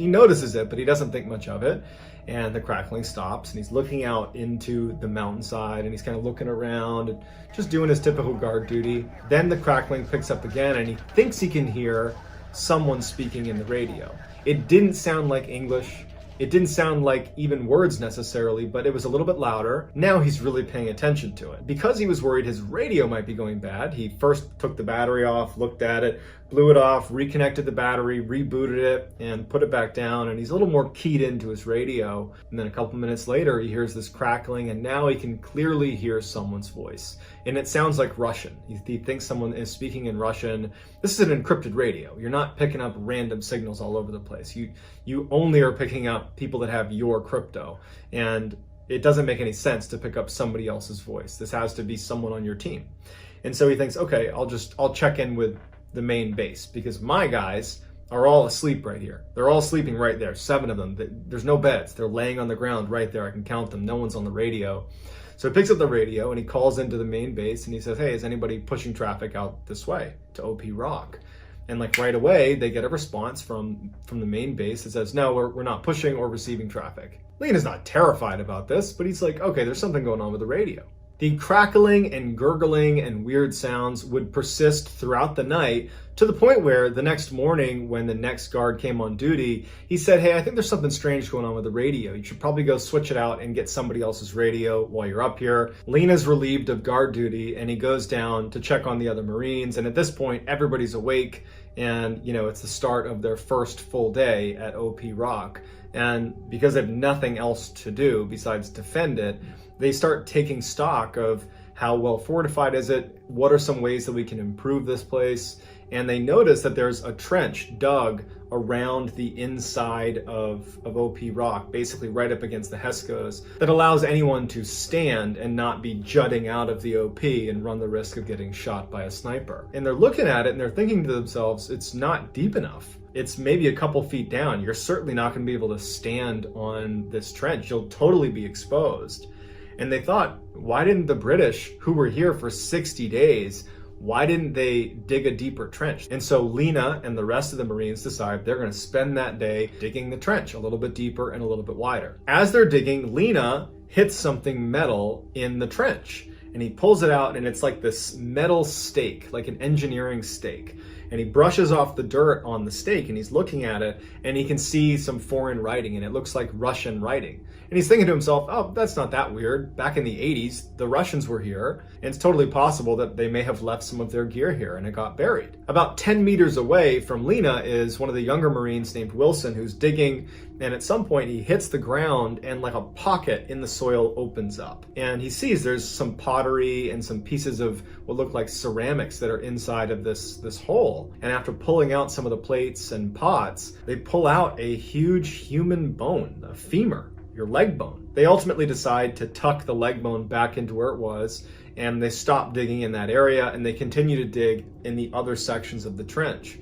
notices it, but he doesn't think much of it. And the crackling stops and he's looking out into the mountainside and he's kind of looking around and just doing his typical guard duty. Then the crackling picks up again and he thinks he can hear someone speaking in the radio. It didn't sound like English. It didn't sound like even words necessarily, but it was a little bit louder. Now he's really paying attention to it. Because he was worried his radio might be going bad, he first took the battery off, looked at it, blew it off, reconnected the battery, rebooted it, and put it back down. And he's a little more keyed into his radio. And then a couple minutes later, he hears this crackling, and now he can clearly hear someone's voice. And it sounds like Russian. He thinks someone is speaking in Russian. This is an encrypted radio. You're not picking up random signals all over the place. You only are picking up people that have your crypto. And it doesn't make any sense to pick up somebody else's voice. This has to be someone on your team. And so he thinks, okay, I'll check in with the main base because my guys are all asleep right here. They're all sleeping right there, 7 of them. There's no beds. They're laying on the ground right there. I can count them. No one's on the radio. So he picks up the radio and he calls into the main base and he says, hey, is anybody pushing traffic out this way to OP Rock? And like right away, they get a response from the main base that says, no, we're not pushing or receiving traffic. Lena's not terrified about this, but he's like, okay, there's something going on with the radio. The crackling and gurgling and weird sounds would persist throughout the night To the point where the next morning when the next guard came on duty, he said, hey, I think there's something strange going on with the radio. You should probably go switch it out and get somebody else's radio while you're up here. Lena's relieved of guard duty and he goes down to check on the other Marines. And at this point, everybody's awake and, you know, it's the start of their first full day at OP Rock. And because they have nothing else to do besides defend it, they start taking stock of how well fortified is it? What are some ways that we can improve this place? And they notice that there's a trench dug around the inside of OP Rock, basically right up against the Hescos, that allows anyone to stand and not be jutting out of the OP and run the risk of getting shot by a sniper. And they're looking at it and they're thinking to themselves, it's not deep enough. It's maybe a couple feet down. You're certainly not going to be able to stand on this trench. You'll totally be exposed. And they thought, why didn't the British, who were here for 60 days, why didn't they dig a deeper trench? And so Lena and the rest of the Marines decide they're going to spend that day digging the trench a little bit deeper and a little bit wider. As they're digging, Lena hits something metal in the trench. And he pulls it out and it's like this metal stake, like an engineering stake. And he brushes off the dirt on the stake and he's looking at it and he can see some foreign writing and it looks like Russian writing. And he's thinking to himself, oh, that's not that weird. Back in the 80s, the Russians were here, and it's totally possible that they may have left some of their gear here and it got buried. About 10 meters away from Lena is one of the younger Marines named Wilson, who's digging, and at some point he hits the ground and like a pocket in the soil opens up. And he sees there's some pottery and some pieces of what look like ceramics that are inside of this hole. And after pulling out some of the plates and pots, they pull out a huge human bone, a femur, your leg bone. They ultimately decide to tuck the leg bone back into where it was, and they stop digging in that area and they continue to dig in the other sections of the trench.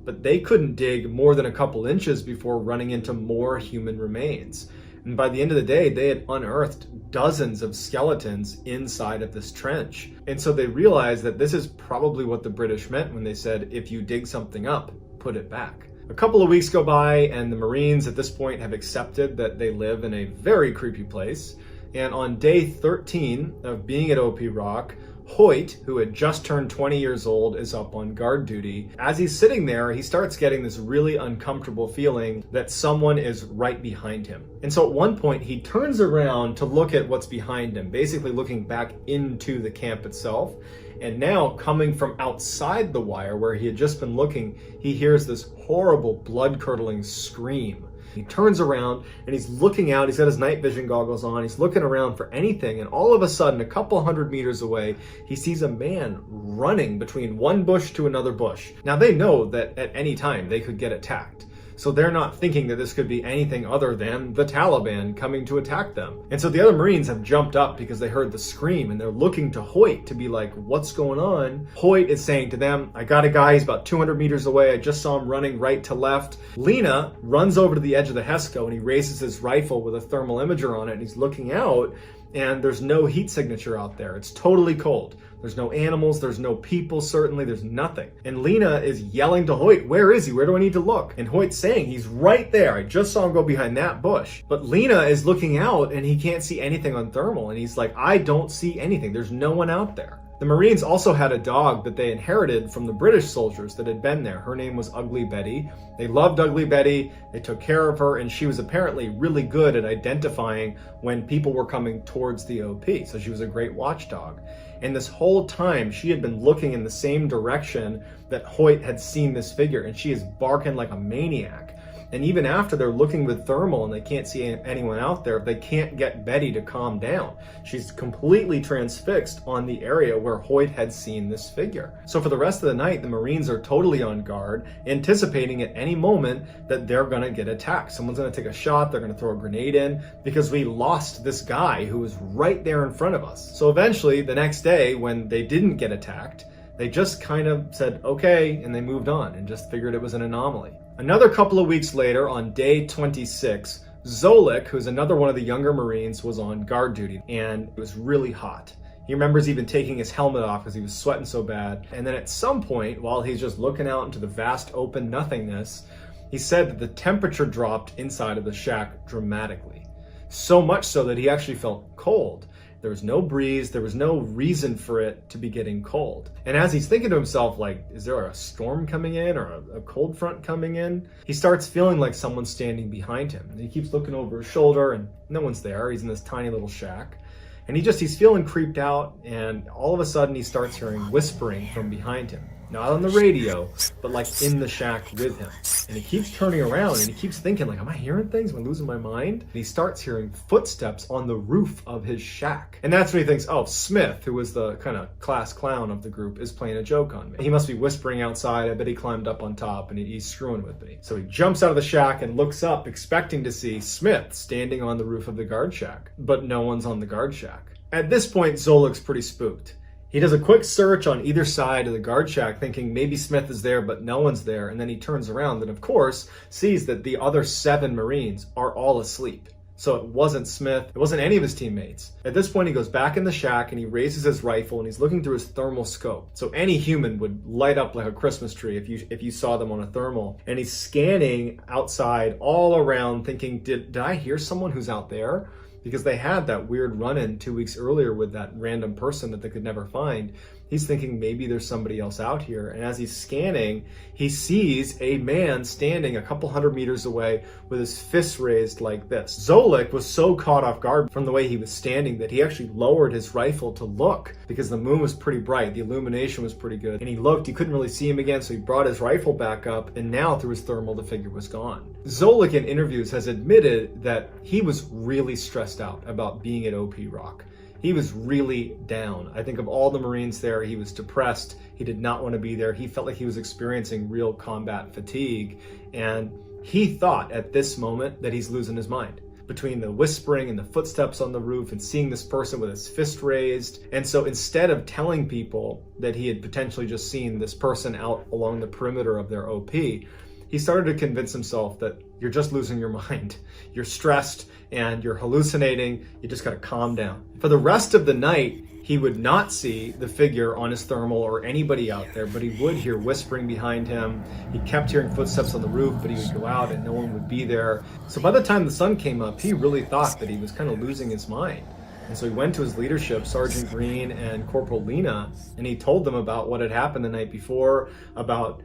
But they couldn't dig more than a couple inches before running into more human remains. And by the end of the day, they had unearthed dozens of skeletons inside of this trench. And so they realized that this is probably what the British meant when they said, if you dig something up, put it back. A couple of weeks go by and the Marines at this point have accepted that they live in a very creepy place. And on day 13 of being at OP Rock, Hoyt, who had just turned 20 years old, is up on guard duty. As he's sitting there, he starts getting this really uncomfortable feeling that someone is right behind him. And so at one point, he turns around to look at what's behind him, basically looking back into the camp itself. And now, coming from outside the wire where he had just been looking, he hears this horrible, blood-curdling scream. He turns around and he's looking out. He's got his night vision goggles on. He's looking around for anything. And all of a sudden, a couple hundred meters away, he sees a man running between one bush to another bush. Now, they know that at any time they could get attacked. So they're not thinking that this could be anything other than the Taliban coming to attack them. And so the other Marines have jumped up because they heard the scream and they're looking to Hoyt to be like, what's going on? Hoyt is saying to them, I got a guy, he's about 200 meters away. I just saw him running right to left. Lena runs over to the edge of the Hesco and he raises his rifle with a thermal imager on it and he's looking out and there's no heat signature out there. It's totally cold. There's no animals, there's no people, certainly, there's nothing. And Lena is yelling to Hoyt, where is he? Where do I need to look? And Hoyt's saying, he's right there. I just saw him go behind that bush. But Lena is looking out and he can't see anything on thermal. And he's like, I don't see anything. There's no one out there. The Marines also had a dog that they inherited from the British soldiers that had been there. Her name was Ugly Betty. They loved Ugly Betty, they took care of her, and she was apparently really good at identifying when people were coming towards the OP. So she was a great watchdog. And this whole time, she had been looking in the same direction that Hoyt had seen this figure, and she is barking like a maniac. And even after they're looking with thermal and they can't see anyone out there, they can't get Betty to calm down. She's completely transfixed on the area where Hoyt had seen this figure. So for the rest of the night, the Marines are totally on guard, anticipating at any moment that they're gonna get attacked. Someone's gonna take a shot, they're gonna throw a grenade in, because we lost this guy who was right there in front of us. So eventually, the next day, when they didn't get attacked, they just kind of said, okay, and they moved on and just figured it was an anomaly. Another couple of weeks later, on day 26, Zolik, who's another one of the younger Marines, was on guard duty, and it was really hot. He remembers even taking his helmet off because he was sweating so bad. And then at some point, while he's just looking out into the vast open nothingness, he said that the temperature dropped inside of the shack dramatically. So much so that he actually felt cold. There was no breeze. There was no reason for it to be getting cold. And as he's thinking to himself, like, is there a storm coming in or a cold front coming in? He starts feeling like someone's standing behind him. And he keeps looking over his shoulder and no one's there. He's in this tiny little shack. And he's feeling creeped out, and all of a sudden he starts hearing whispering from behind him. Not on the radio, but like in the shack with him. And he keeps turning around and he keeps thinking like, am I hearing things? Am I losing my mind? And he starts hearing footsteps on the roof of his shack. And that's when he thinks, oh, Smith, who was the kind of class clown of the group, is playing a joke on me. He must be whispering outside. I bet he climbed up on top and he's screwing with me. So he jumps out of the shack and looks up, expecting to see Smith standing on the roof of the guard shack. But no one's on the guard shack. At this point, Zolik's pretty spooked. He does a quick search on either side of the guard shack, thinking maybe Smith is there, but no one's there. And then he turns around and, of course, sees that the other 7 Marines are all asleep. So it wasn't Smith. It wasn't any of his teammates. At this point, he goes back in the shack and he raises his rifle and he's looking through his thermal scope. So any human would light up like a Christmas tree if you saw them on a thermal. And he's scanning outside all around, thinking, did I hear someone who's out there? Because they had that weird run-in 2 weeks earlier with that random person that they could never find. He's thinking maybe there's somebody else out here. And as he's scanning, he sees a man standing a couple 100 meters away with his fists raised like this. Zolik was so caught off guard from the way he was standing that he actually lowered his rifle to look, because the moon was pretty bright. The illumination was pretty good. And he looked, he couldn't really see him again, so he brought his rifle back up, and now through his thermal, the figure was gone. Zolik in interviews has admitted that he was really stressed out about being at OP Rock. He was really down. I think of all the Marines there, he was depressed. He did not want to be there. He felt like he was experiencing real combat fatigue. And he thought at this moment that he's losing his mind, between the whispering and the footsteps on the roof and seeing this person with his fist raised. And so instead of telling people that he had potentially just seen this person out along the perimeter of their OP, he started to convince himself that you're just losing your mind. You're stressed and you're hallucinating. You just gotta calm down. For the rest of the night, he would not see the figure on his thermal or anybody out there, but he would hear whispering behind him. He kept hearing footsteps on the roof, but he would go out and no one would be there. So by the time the sun came up, he really thought that he was kind of losing his mind. And so he went to his leadership, Sergeant Green and Corporal Lena, and he told them about what had happened the night before, about,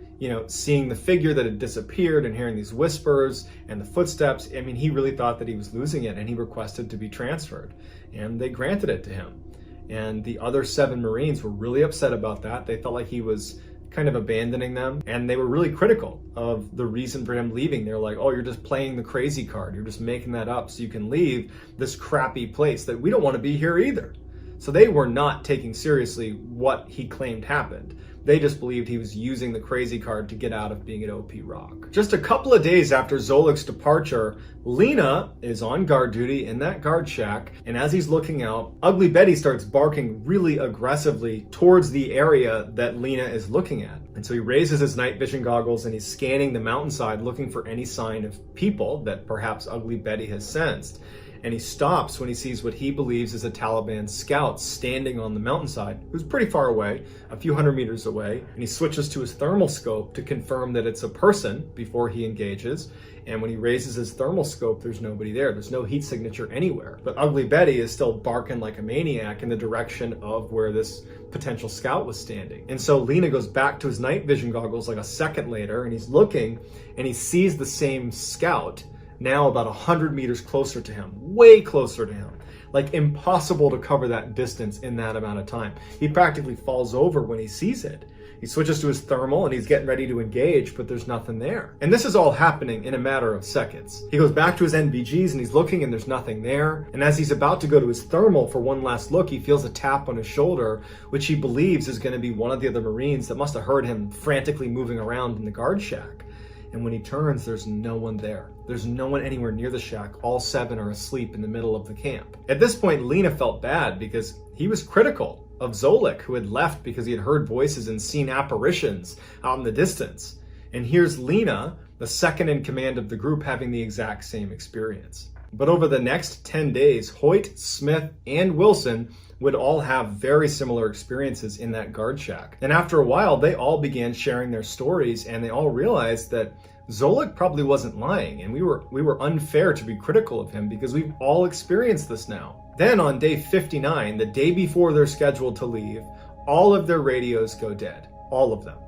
seeing the figure that had disappeared and hearing these whispers and the footsteps. I mean, he really thought that he was losing it, and he requested to be transferred, and they granted it to him. And the other 7 Marines were really upset about that. They felt like he was kind of abandoning them, and they were really critical of the reason for him leaving. They're like, oh, you're just playing the crazy card. You're just making that up so you can leave this crappy place that we don't want to be here either. So they were not taking seriously what he claimed happened. They just believed he was using the crazy card to get out of being at OP Rock. Just a couple of days after Zolik's departure, Lena is on guard duty in that guard shack, and as he's looking out, Ugly Betty starts barking really aggressively towards the area that Lena is looking at. And so he raises his night vision goggles and he's scanning the mountainside looking for any sign of people that perhaps Ugly Betty has sensed. And he stops when he sees what he believes is a Taliban scout standing on the mountainside, who's pretty far away, a few 100 meters away, and he switches to his thermal scope to confirm that it's a person before he engages. And when he raises his thermal scope, there's nobody there. There's no heat signature anywhere. But Ugly Betty is still barking like a maniac in the direction of where this potential scout was standing. And so Lena goes back to his night vision goggles like a second later, and he's looking, and he sees the same scout now about 100 meters closer to him, way closer to him. Like impossible to cover that distance in that amount of time. He practically falls over when he sees it. He switches to his thermal and he's getting ready to engage, but there's nothing there. And this is all happening in a matter of seconds. He goes back to his NVGs and he's looking and there's nothing there. And as he's about to go to his thermal for one last look, he feels a tap on his shoulder, which he believes is going to be one of the other Marines that must have heard him frantically moving around in the guard shack. And when he turns, there's no one there. There's no one anywhere near the shack. All 7 are asleep in the middle of the camp. At this point, Lena felt bad because he was critical of Zolik, who had left because he had heard voices and seen apparitions out in the distance. And here's Lena, the second in command of the group, having the exact same experience. But over the next 10 days, Hoyt, Smith, and Wilson would all have very similar experiences in that guard shack. And after a while, they all began sharing their stories, and they all realized that Zolik probably wasn't lying, and we were unfair to be critical of him because we've all experienced this now. Then on day 59, the day before they're scheduled to leave, all of their radios go dead, all of them.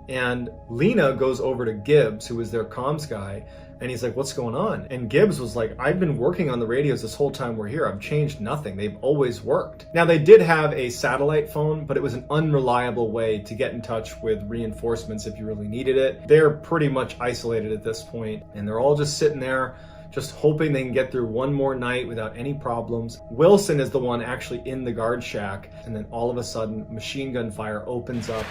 And Lena goes over to Gibbs, who was their comms guy, and he's like, what's going on? And Gibbs was like, I've been working on the radios this whole time we're here. I've changed nothing. They've always worked. Now, they did have a satellite phone, but it was an unreliable way to get in touch with reinforcements if you really needed it. They're pretty much isolated at this point, and they're all just sitting there, just hoping they can get through one more night without any problems. Wilson is the one actually in the guard shack, and then all of a sudden, machine gun fire opens up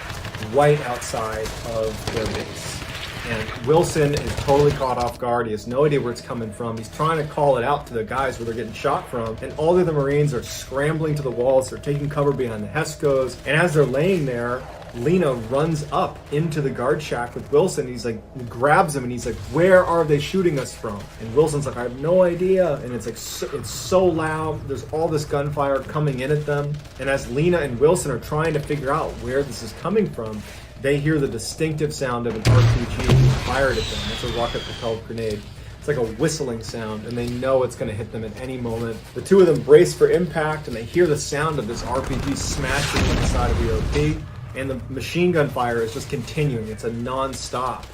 right outside of their base. And Wilson is totally caught off guard. He has no idea where it's coming from. He's trying to call it out to the guys where they're getting shot from, and all the other Marines are scrambling to the walls. They're taking cover behind the Hescos, and as they're laying there, Lena runs up into the guard shack with Wilson. He's like, grabs him and he's like, where are they shooting us from? And Wilson's like, I have no idea. And it's like, it's so loud. There's all this gunfire coming in at them. And as Lena and Wilson are trying to figure out where this is coming from, they hear the distinctive sound of an RPG being fired at them. It's a rocket-propelled grenade. It's like a whistling sound, and they know it's going to hit them at any moment. The two of them brace for impact, and they hear the sound of this RPG smashing on the side of the OP. And the machine gun fire is just continuing. It's a non-stop.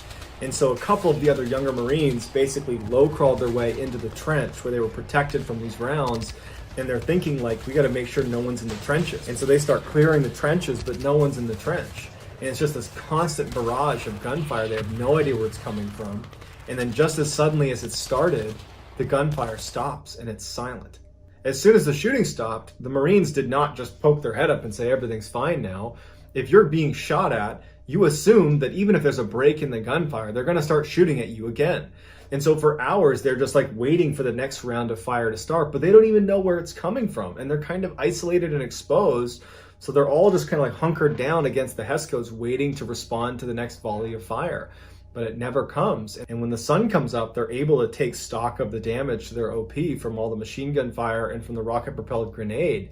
And so a couple of the other younger Marines basically low-crawled their way into the trench where they were protected from these rounds. And they're thinking, like, we got to make sure no one's in the trenches. And so they start clearing the trenches, but no one's in the trench. And it's just this constant barrage of gunfire. They have no idea where it's coming from. And then just as suddenly as it started, the gunfire stops and it's silent. As soon as the shooting stopped, the Marines did not just poke their head up and say everything's fine now. If you're being shot at, you assume that even if there's a break in the gunfire, they're going to start shooting at you again. And so for hours, they're just like waiting for the next round of fire to start, but they don't even know where it's coming from. And they're kind of isolated and exposed. So they're all just kind of like hunkered down against the Hescos waiting to respond to the next volley of fire. But it never comes. And when the sun comes up, they're able to take stock of the damage to their OP from all the machine gun fire and from the rocket-propelled grenade.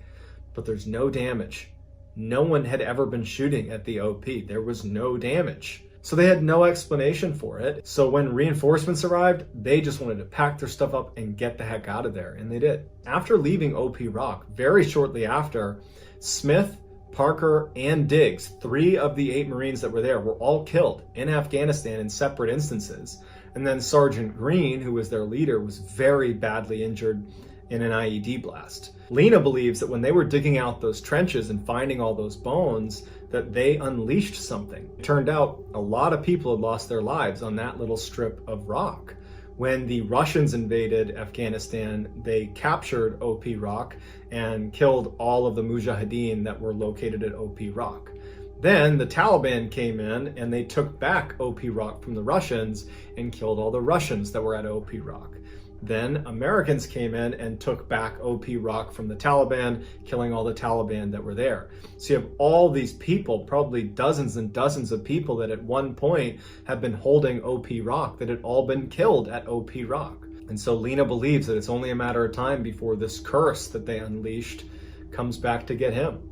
But there's no damage. No one had ever been shooting at the OP. There was no damage. So they had no explanation for it. So when reinforcements arrived, they just wanted to pack their stuff up and get the heck out of there. And they did. After leaving OP Rock, very shortly after, Smith, Parker, and Diggs, 3 of the 8 Marines that were there, were all killed in Afghanistan in separate instances. And then Sergeant Green, who was their leader, was very badly injured in an IED blast. Lena believes that when they were digging out those trenches and finding all those bones, that they unleashed something. It turned out a lot of people had lost their lives on that little strip of rock. When the Russians invaded Afghanistan, they captured OP Rock and killed all of the Mujahideen that were located at OP Rock. Then the Taliban came in and they took back OP Rock from the Russians and killed all the Russians that were at OP Rock. Then Americans came in and took back OP Rock from the Taliban, killing all the Taliban that were there. So you have all these people, probably dozens and dozens of people that at one point have been holding OP Rock that had all been killed at OP Rock. And so Lena believes that it's only a matter of time before this curse that they unleashed comes back to get him.